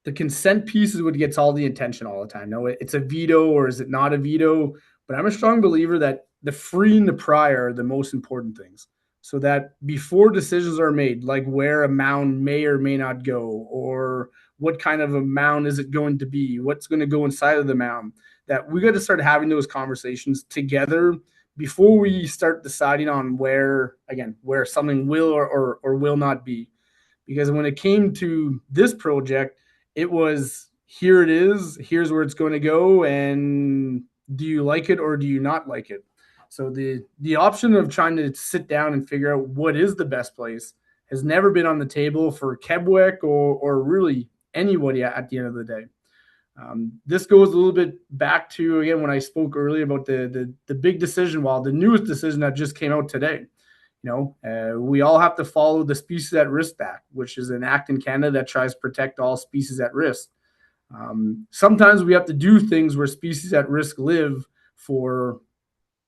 Speaker 2: the consent piece is what gets all the attention all the time. No, it's a veto or is it not a veto? But I'm a strong believer that the free and the prior are the most important things. So that before decisions are made, like where a mound may or may not go, or what kind of a mound is it going to be, what's going to go inside of the mound, that we got to start having those conversations together before we start deciding on where something will or will not be. Because when it came to this project, it was, here it is, here's where it's going to go, and do you like it or do you not like it? So the option of trying to sit down and figure out what is the best place has never been on the table for Kebaowek or really anybody at the end of the day. This goes a little bit back to, again, when I spoke earlier about the big decision, the newest decision that just came out today. We all have to follow the Species at Risk Act, which is an act in Canada that tries to protect all species at risk. Sometimes we have to do things where species at risk live for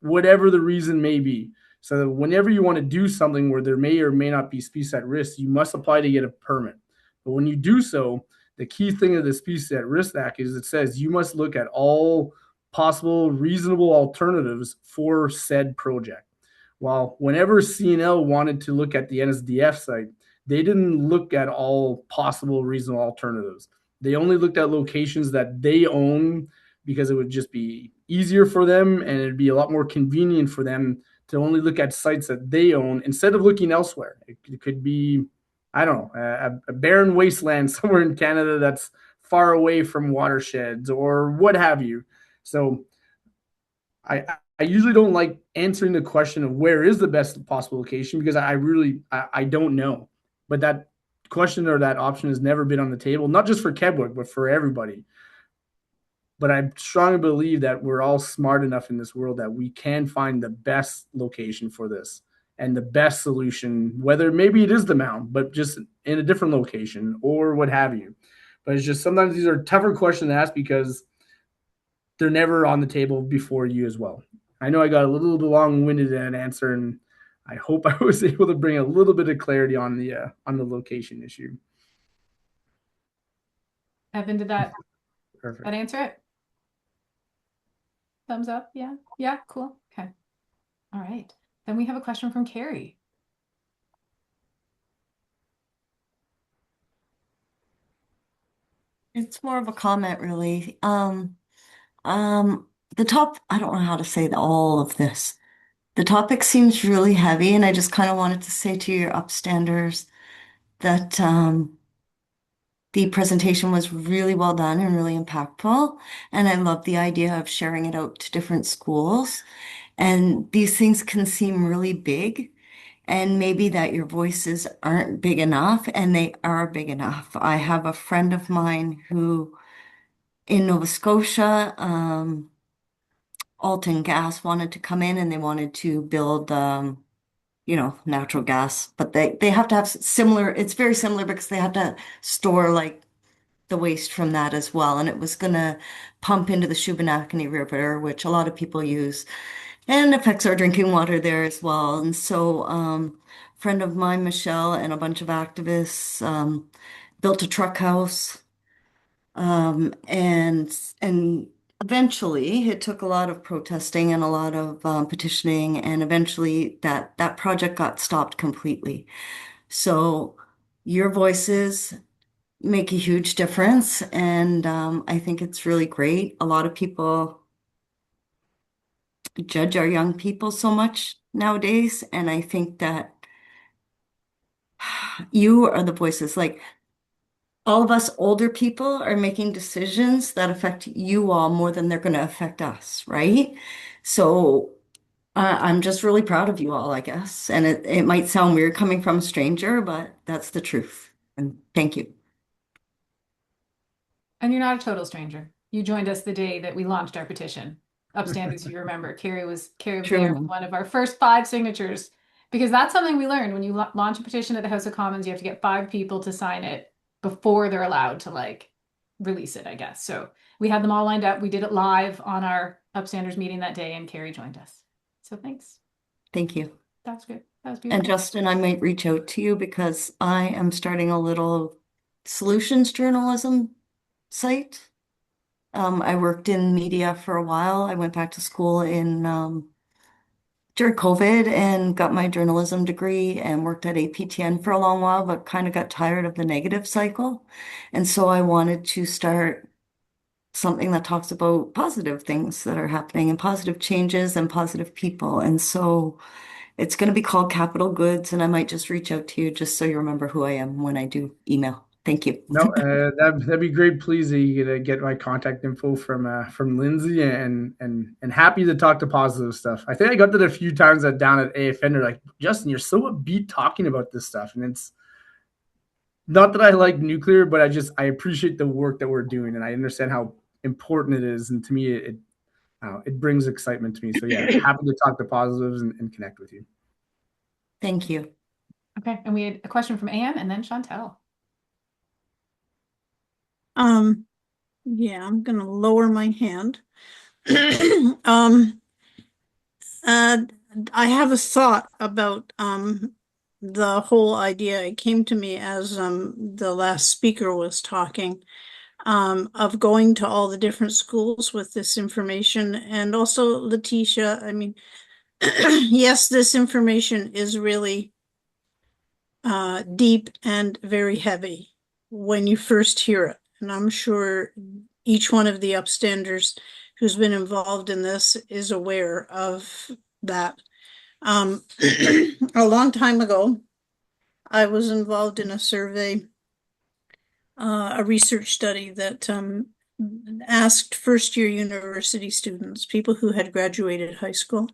Speaker 2: whatever the reason may be. So that whenever you want to do something where there may or may not be species at risk, you must apply to get a permit. But when you do so, the key thing of the Species at Risk Act is it says you must look at all possible reasonable alternatives for said project. Well, whenever CNL wanted to look at the NSDF site, they didn't look at all possible reasonable alternatives. They only looked at locations that they own, because it would just be easier for them and it'd be a lot more convenient for them to only look at sites that they own instead of looking elsewhere. It could be, I don't know, a barren wasteland somewhere in Canada that's far away from watersheds or what have you. So I usually don't like answering the question of where is the best possible location, because I don't know. But that question or that option has never been on the table, not just for Kebaowek, but for everybody. But I strongly believe that we're all smart enough in this world that we can find the best location for this and the best solution, whether maybe it is the mound, but just in a different location or what have you. But it's just sometimes these are tougher questions to ask because they're never on the table before you as well. I know I got a little bit long-winded in an answer, and I hope I was able to bring a little bit of clarity on the location issue.
Speaker 1: Evan, did that
Speaker 2: Perfect.
Speaker 1: answer it? Thumbs up? Yeah. Yeah, cool. Okay. All right. Then we have a question from Carrie.
Speaker 10: It's more of a comment, really. I don't know how to say all of this. The topic seems really heavy, and I just kind of wanted to say to your upstanders that the presentation was really well done and really impactful. And I love the idea of sharing it out to different schools. And these things can seem really big, and maybe that your voices aren't big enough, and they are big enough. I have a friend of mine who in Nova Scotia, Alton Gas wanted to come in and they wanted to build, natural gas, but they have to have similar, it's very similar because they have to store like the waste from that as well. And it was going to pump into the Shubenacadie River, which a lot of people use. and affects our drinking water there as well. And so, a friend of mine, Michelle, and a bunch of activists built a truck house. And eventually, it took a lot of protesting and a lot of petitioning, and eventually that project got stopped completely. So your voices make a huge difference, and I think it's really great. A lot of people judge our young people so much nowadays, and I think that you are the voices. Like all of us older people are making decisions that affect you all more than they're going to affect us, right? So I'm just really proud of you all, I guess. And it might sound weird coming from a stranger, but that's the truth. And thank you.
Speaker 1: And you're not a total stranger. You joined us the day that we launched our petition. Upstanders, you remember, Carrie was there
Speaker 10: True.
Speaker 1: with one of our first 5 signatures, because that's something we learned when you launch a petition at the House of Commons, you have to get 5 people to sign it before they're allowed to like release it, I guess. So we had them all lined up. We did it live on our Upstanders meeting that day, and Carrie joined us. So thanks.
Speaker 10: Thank you.
Speaker 1: That's good. That was
Speaker 10: And
Speaker 1: beautiful.
Speaker 10: Justin, I might reach out to you because I am starting a little solutions journalism site. I worked in media for a while. I went back to school in during COVID and got my journalism degree and worked at APTN for a long while, but kind of got tired of the negative cycle. And so I wanted to start something that talks about positive things that are happening and positive changes and positive people. And so it's going to be called Capital Goods, and I might just reach out to you just so you remember who I am when I do email. Thank you.
Speaker 2: No, that'd be great. Please, you get my contact info from Lindsay, and happy to talk to positive stuff. I think I got that a few times down at AFN. They're like, Justin, you're so upbeat talking about this stuff, and it's not that I like nuclear, but I appreciate the work that we're doing, and I understand how important it is, and to me, it brings excitement to me. So yeah, happy to talk to positives and connect with you.
Speaker 10: Thank you.
Speaker 1: Okay, and we had a question from Anne and then Chantel.
Speaker 11: Yeah, I'm gonna lower my hand. I have a thought about the whole idea. It came to me as the last speaker was talking, of going to all the different schools with this information. And also, Letitia, I mean, yes, this information is really deep and very heavy when you first hear it. And I'm sure each one of the upstanders who's been involved in this is aware of that. A long time ago, I was involved in a survey, a research study that asked first-year university students, people who had graduated high school,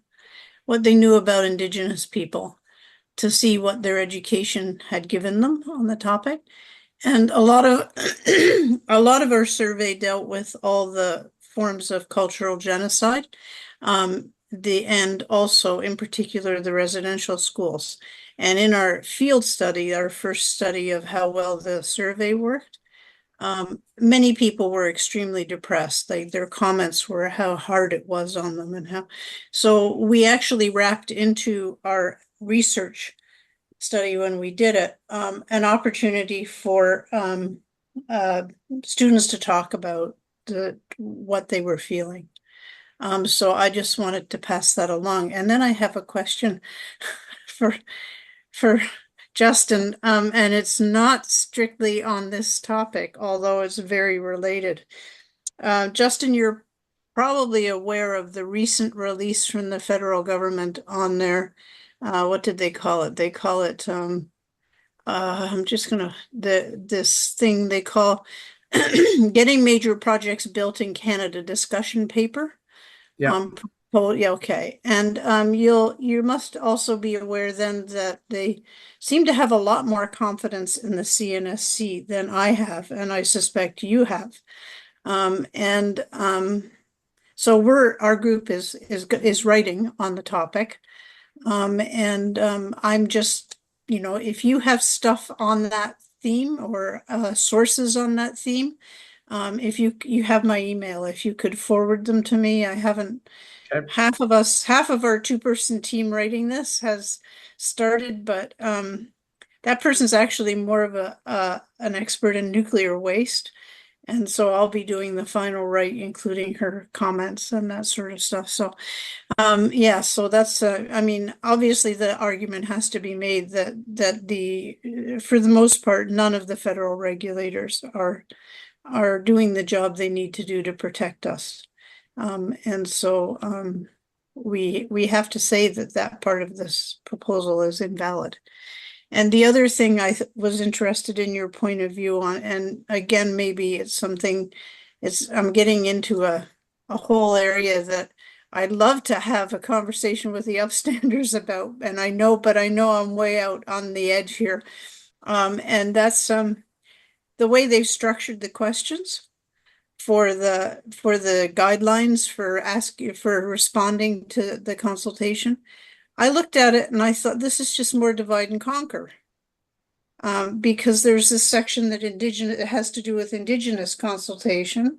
Speaker 11: what they knew about Indigenous people, to see what their education had given them on the topic. And a lot of our survey dealt with all the forms of cultural genocide, and also in particular the residential schools. And in our field study, our first study of how well the survey worked, many people were extremely depressed. Their comments were how hard it was on them and how. So we actually wrapped into our research study when we did it, an opportunity for students to talk about what they were feeling. So I just wanted to pass that along. And then I have a question for Justin, and it's not strictly on this topic, although it's very related. Justin, you're probably aware of the recent release from the federal government on their, what did they call it? They call it, I'm just gonna, this thing they call Getting Major Projects Built in Canada discussion paper.
Speaker 2: Yeah.
Speaker 11: Yeah, okay. And you must also be aware then that they seem to have a lot more confidence in the CNSC than I have, and I suspect you have. So our group is writing on the topic. I'm just, if you have stuff on that theme or sources on that theme, if you have my email, if you could forward them to me. I haven't
Speaker 2: Okay.
Speaker 11: half of our 2-person team writing this has started, but that person's actually more of an expert in nuclear waste. And so I'll be doing the final write, including her comments and that sort of stuff. So, yeah, so that's, I mean, obviously the argument has to be made that for the most part, none of the federal regulators are doing the job they need to do to protect us. And so we have to say that part of this proposal is invalid. And the other thing I was interested in your point of view on, and again, maybe it's something, I'm getting into a whole area that I'd love to have a conversation with the upstanders about, and but I know I'm way out on the edge here. And that's the way they've structured the questions for the guidelines for responding to the consultation. I looked at it and I thought, this is just more divide and conquer. Because there's this section that it has to do with Indigenous consultation.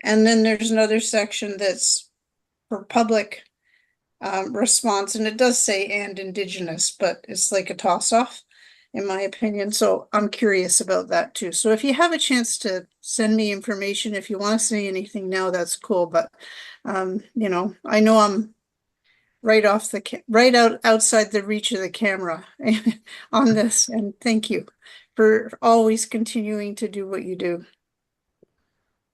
Speaker 11: And then there's another section that's for public response. And it does say and Indigenous, but it's like a toss-off, in my opinion. So I'm curious about that too. So if you have a chance to send me information, if you want to say anything now, that's cool. But, you know I'm right outside the reach of the camera on this. And thank you for always continuing to do what you do.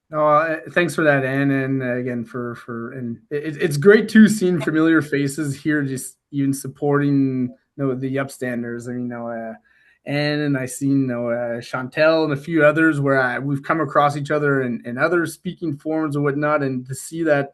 Speaker 2: No, thanks for that, Anne, and again and it's great too seeing familiar faces here, just even supporting the upstanders. I mean, Anne and I seen Chantel and a few others where we've come across each other in other speaking forums and whatnot, and to see that.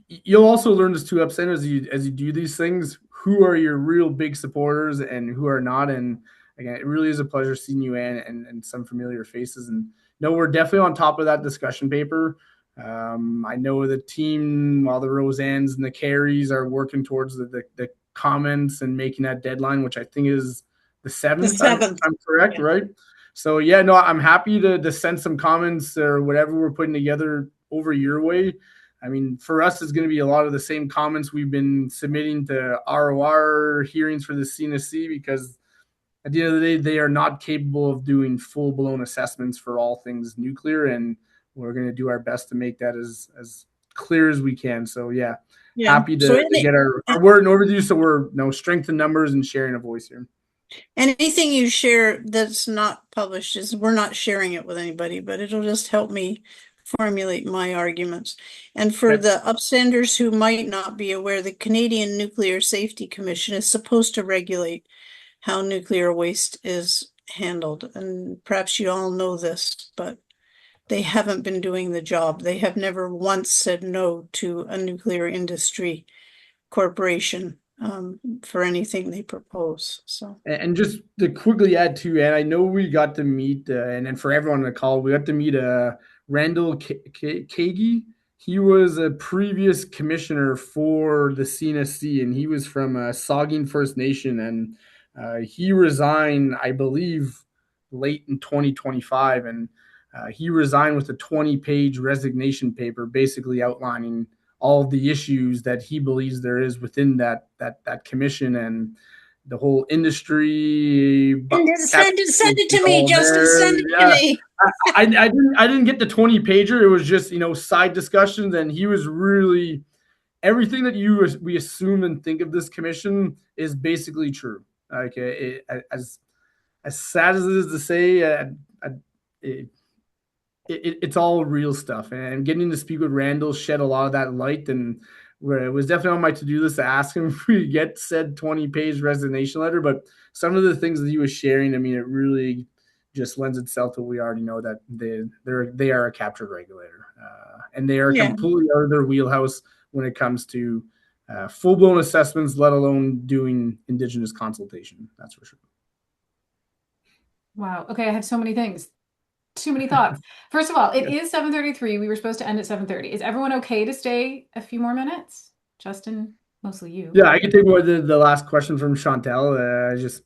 Speaker 2: You'll also learn this too, upstanders, as you do these things, who are your real big supporters and who are not. And again, it really is a pleasure seeing you, Anne, and some familiar faces. And we're definitely on top of that discussion paper. I know the team, all the Roseannes and the Carries, are working towards the comments and making that deadline, which I think is the 7th. I'm correct, yeah. Right? So yeah, no, I'm happy to send some comments or whatever we're putting together over your way. I mean, for us, it's going to be a lot of the same comments we've been submitting to ROR hearings for the CNSC, because at the end of the day, they are not capable of doing full-blown assessments for all things nuclear, and we're going to do our best to make that as clear as we can. So yeah. Happy to get our word in overdue, so we're strength in numbers and sharing a voice here.
Speaker 11: Anything you share that's not published we're not sharing it with anybody, but it'll just help me formulate my arguments. And for the upstanders who might not be aware, the Canadian Nuclear Safety Commission is supposed to regulate how nuclear waste is handled. And perhaps you all know this, but they haven't been doing the job. They have never once said no to a nuclear industry corporation for anything they propose. So,
Speaker 2: and just to quickly add to, and I know we got to meet, and for everyone on the call, we got to meet Randall Kagi. He was a previous commissioner for the CNSC, and he was from Saugeen First Nation, and he resigned, I believe, late in 2025, and he resigned with a 20-page resignation paper, basically outlining all of the issues that he believes there is within that commission and the whole industry.
Speaker 11: Send it to me, Justin. Send it to me.
Speaker 2: I didn't get the 20-pager. It was just side discussions, and he was really everything that we assume and think of this commission is basically true. Like as sad as it is to say, it's all real stuff, and getting to speak with Randall shed a lot of that light, and it was definitely on my to-do list to ask him if we get said 20-page resignation letter. But some of the things that he was sharing, I mean, it really just lends itself to what we already know, that they are a captured regulator, and they are completely out of their wheelhouse when it comes to full-blown assessments, let alone doing Indigenous consultation. That's for sure.
Speaker 1: Wow. Okay, I have so many things. Too many thoughts. First of all, it is 7:33. We were supposed to end at 7:30. Is everyone okay to stay a few more minutes? Justin, mostly you.
Speaker 2: Yeah, I can take more the last question from Chantel.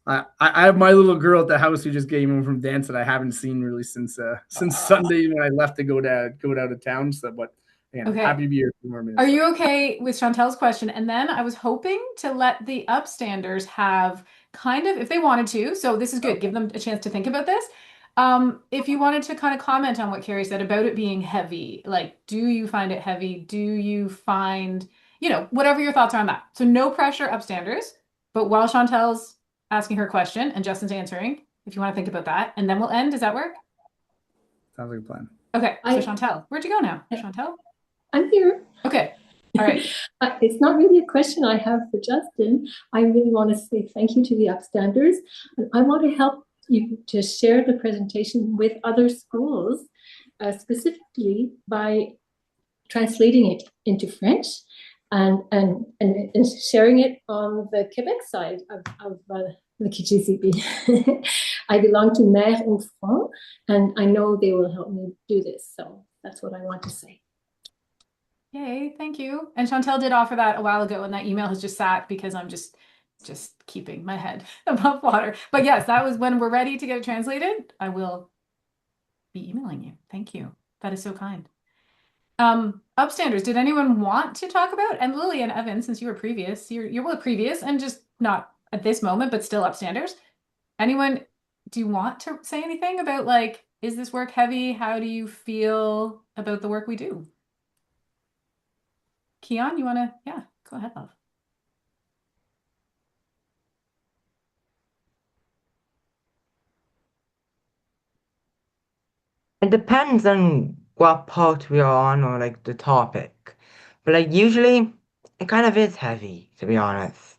Speaker 2: I have my little girl at the house who just came home from dance that I haven't seen really since Sunday when I left to go out of town. So, but And
Speaker 1: Okay.
Speaker 2: happy to be here for more minutes.
Speaker 1: Are you okay with Chantel's question? And then I was hoping to let the upstanders have kind of, if they wanted to, so this is good, give them a chance to think about this. If you wanted to kind of comment on what Carrie said about it being heavy, like, do you find it heavy? Do you find, whatever your thoughts are on that. So no pressure, upstanders. But while Chantel's asking her question and Justin's answering, if you want to think about that, and then we'll end. Does that work?
Speaker 2: Sounds like a plan.
Speaker 1: Okay, so Chantel, where'd you go now? Chantel?
Speaker 12: I'm here.
Speaker 1: Okay, all right.
Speaker 12: It's not really a question I have for Justin. I really want to say thank you to the upstanders. And I want to help you to share the presentation with other schools, specifically by translating it into French and sharing it on the Quebec side of the KGCB. I belong to Mère Enfant, and I know they will help me do this. So that's what I want to say.
Speaker 1: Yay, thank you. And Chantel did offer that a while ago, and that email has just sat because I'm just keeping my head above water. But yes, that was when we're ready to get it translated. I will be emailing you. Thank you. That is so kind. Upstanders, did anyone want to talk about? And Lily and Evan, since you were previous, you're both previous and just not at this moment, but still upstanders. Anyone, do you want to say anything about, like, is this work heavy? How do you feel about the work we do? Keon, you want to? Yeah, go ahead, love.
Speaker 3: It depends on what part we are on or like the topic. But like usually it kind of is heavy, to be honest.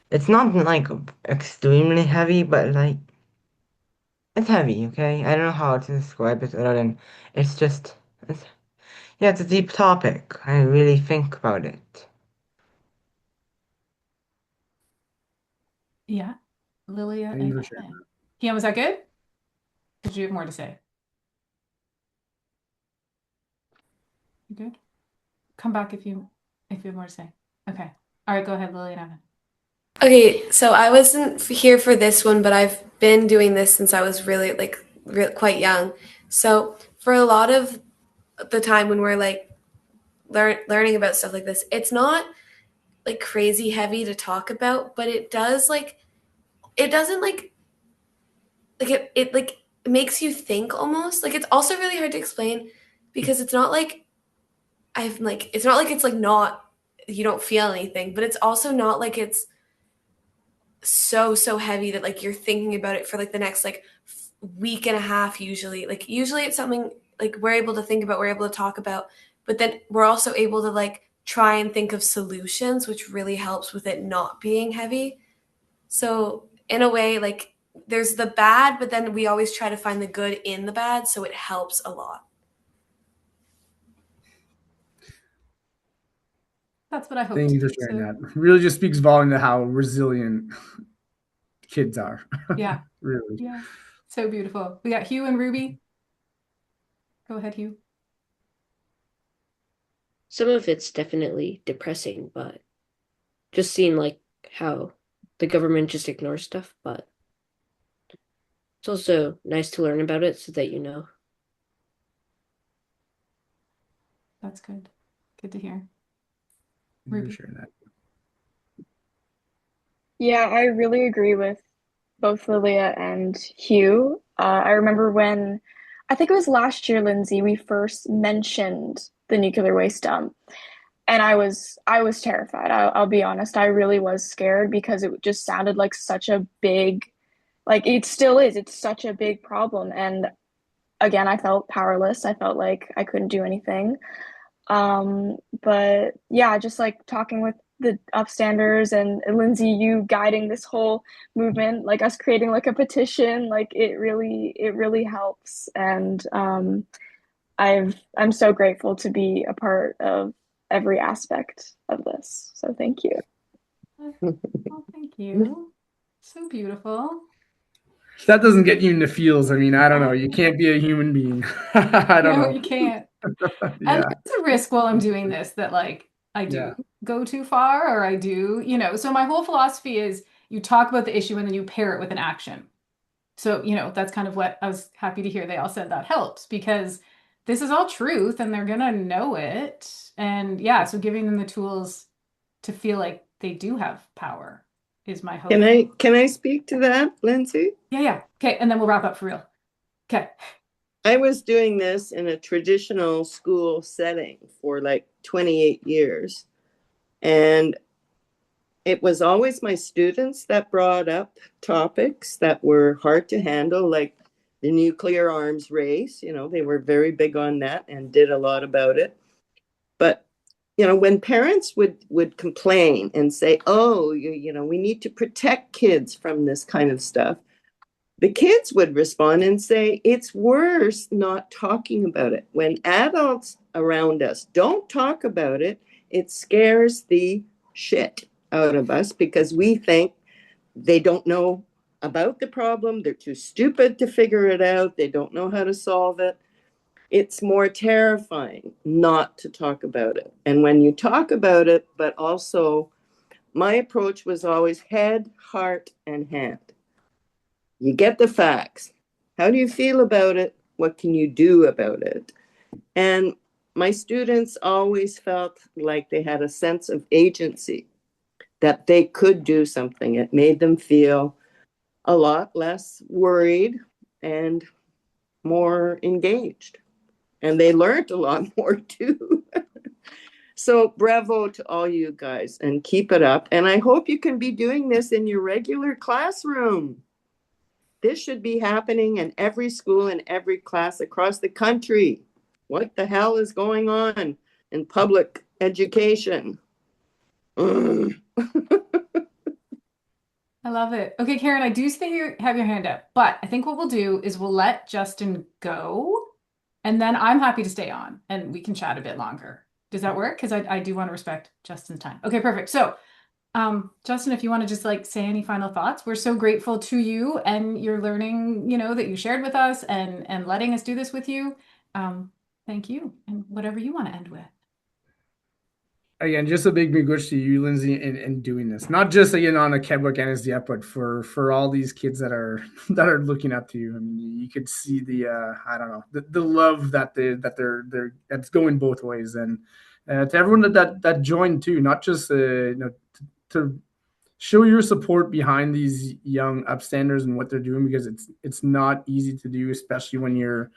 Speaker 3: It's not like extremely heavy, but like it's heavy, okay? I don't know how to describe it other than it's a deep topic. I really think about it.
Speaker 1: Yeah, Lilia
Speaker 2: Thank you
Speaker 1: and
Speaker 2: for sharing
Speaker 1: Evan. Keon, was that good? Did you have more to say? You good? Come back if you have more to say. Okay. All right, go ahead, Lily and Evan.
Speaker 13: Okay, so I wasn't here for this one, but I've been doing this since I was really quite young. So for a lot of the time when we're like learning about stuff like this, it's not like crazy heavy to talk about, but it does it makes you think almost. Like it's also really hard to explain because it's not like it's like not you don't feel anything, but it's also not like it's so heavy that like you're thinking about it for like the next like week and a half. Usually it's something like we're able to think about, we're able to talk about, but then we're also able to like try and think of solutions, which really helps with it not being heavy. So in a way, like there's the bad, but then we always try to find the good in the bad, so it helps a lot.
Speaker 1: That's what I hope.
Speaker 2: Thank you for sharing that. Really just speaks volume to how resilient kids are.
Speaker 1: Yeah.
Speaker 2: Really.
Speaker 1: Yeah. So beautiful. We got Hugh and Ruby. Go ahead, Hugh.
Speaker 5: Some of it's definitely depressing, but just seeing like how the government just ignores stuff, but it's also nice to learn about it so that you know.
Speaker 1: That's good. Good to hear.
Speaker 2: Thank you for sharing that.
Speaker 6: Yeah, I really agree with both Lilia and Hugh. I remember when, I think it was last year, Lindsay, we first mentioned the nuclear waste dump. And I was terrified. I'll be honest. I really was scared because it just sounded like such a big, like it still is. It's such a big problem. And again, I felt powerless. I felt like I couldn't do anything. But yeah, just like talking with the upstanders and Lindsay, you guiding this whole movement, like us creating like a petition, like it really helps. And I'm so grateful to be a part of every aspect of this. So thank you.
Speaker 1: Oh, thank you. So beautiful.
Speaker 2: That doesn't get you in the feels. I mean, I don't know. You can't be a human being. I don't know.
Speaker 1: You can't.
Speaker 2: Yeah.
Speaker 1: And there's a risk while I'm doing this that like I do go too far or I do, so my whole philosophy is you talk about the issue and then you pair it with an action. So, that's kind of what I was happy to hear. They all said that helps because this is all truth and they're gonna know it. And yeah, so giving them the tools to feel like they do have power is my hope.
Speaker 8: Can I speak to that, Lindsay?
Speaker 1: Yeah. Okay, and then we'll wrap up for real. Okay.
Speaker 8: I was doing this in a traditional school setting for like 28 years. And it was always my students that brought up topics that were hard to handle, like the nuclear arms race. You know, they were very big on that and did a lot about it. But, you know, when parents would complain and say, oh, you know, we need to protect kids from this kind of stuff, the kids would respond and say, it's worse not talking about it. When adults around us don't talk about it, it scares the shit out of us because we think they don't know about the problem. They're too stupid to figure it out. They don't know how to solve it. It's more terrifying not to talk about it. And when you talk about it, but also my approach was always head, heart, and hand. You get the facts. How do you feel about it? What can you do about it? And my students always felt like they had a sense of agency, that they could do something. It made them feel a lot less worried and more engaged. And they learned a lot more too. So bravo to all you guys and keep it up. And I hope you can be doing this in your regular classroom. This should be happening in every school and every class across the country. What the hell is going on in public education?
Speaker 1: I love it. Okay, Karen, I do see you have your hand up, but I think what we'll do is we'll let Justin go, and then I'm happy to stay on and we can chat a bit longer. Does that work? Because I do want to respect Justin's time. Okay, perfect. So, Justin, if you want to just like say any final thoughts, we're so grateful to you and your learning, you know, that you shared with us and letting us do this with you. Thank you. And whatever you want to end with.
Speaker 2: Again, just a big wish to you, Lindsay, in doing this. Not just again on a Kebaowek NSDF, but for all these kids that are looking up to you. I mean, you could see the I don't know, the love that they're that's going both ways, and to everyone that joined too. Not just you know, to show your support behind these young upstanders and what they're doing, because it's not easy to do, especially when you're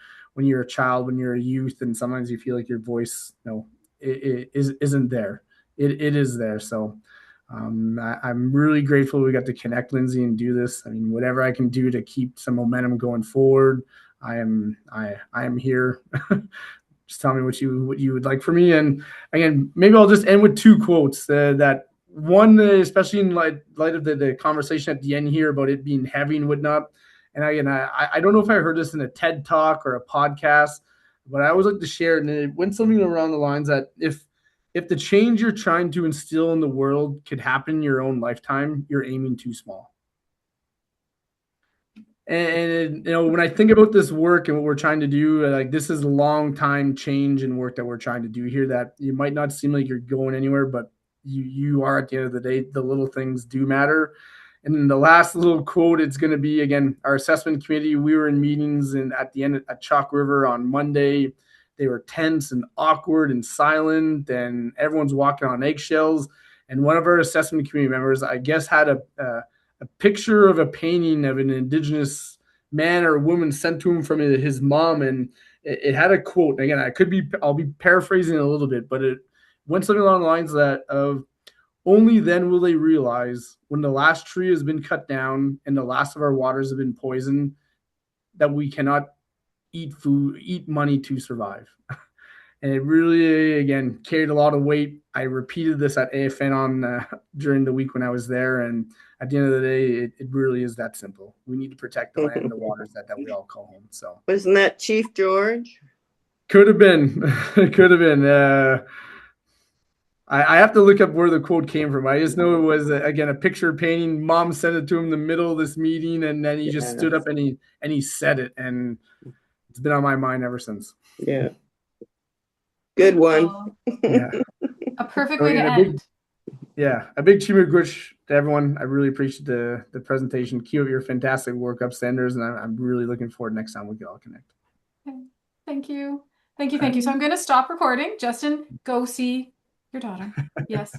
Speaker 2: a child, when you're a youth, and sometimes you feel like your voice, you know, it isn't there. It is there. So I'm really grateful we got to connect, Lindsay, and do this. I mean, whatever I can do to keep some momentum going forward, I am here. Just tell me what you would like for me. And again, maybe I'll just end with two quotes. That one, especially in light of the conversation at the end here about it being heavy and whatnot. And again, I don't know if I heard this in a TED talk or a podcast, but I always like to share it. And it went something around the lines that if the change you're trying to instill in the world could happen in your own lifetime, you're aiming too small. And you know, when I think about this work and what we're trying to do, like this is a long time change in work that we're trying to do here, that you might not seem like you're going anywhere, but you are. At the end of the day, the little things do matter. And then the last little quote, it's going to be, again, our assessment committee. We were in meetings and at the end at Chalk River on Monday. They were tense and awkward and silent, and everyone's walking on eggshells. And one of our assessment committee members, I guess, had a picture of a painting of an Indigenous man or woman sent to him from his mom, and it had a quote. And again, I'll be paraphrasing a little bit, but it went something along the lines of only then will they realize, when the last tree has been cut down and the last of our waters have been poisoned, that we cannot eat money to survive. And it really, again, carried a lot of weight. I repeated this at AFN during the week when I was there. And at the end of the day, it really is that simple. We need to protect the land and the waters that we all call home. So
Speaker 8: wasn't that Chief George?
Speaker 2: Could have been. Could have been. I have to look up where the quote came from. I just know it was, again, a picture painting. Mom sent it to him in the middle of this meeting, and then he just stood up and he said it. And it's been on my mind ever since.
Speaker 8: Yeah. Good one.
Speaker 2: Yeah.
Speaker 1: A perfect way to end.
Speaker 2: A big Chima Gush to everyone. I really appreciate the presentation. Keep up your fantastic work, Upstanders, and I'm really looking forward next time we can all connect.
Speaker 1: Okay. Thank you. Thank you. So I'm going to stop recording. Justin, go see your daughter. Yes.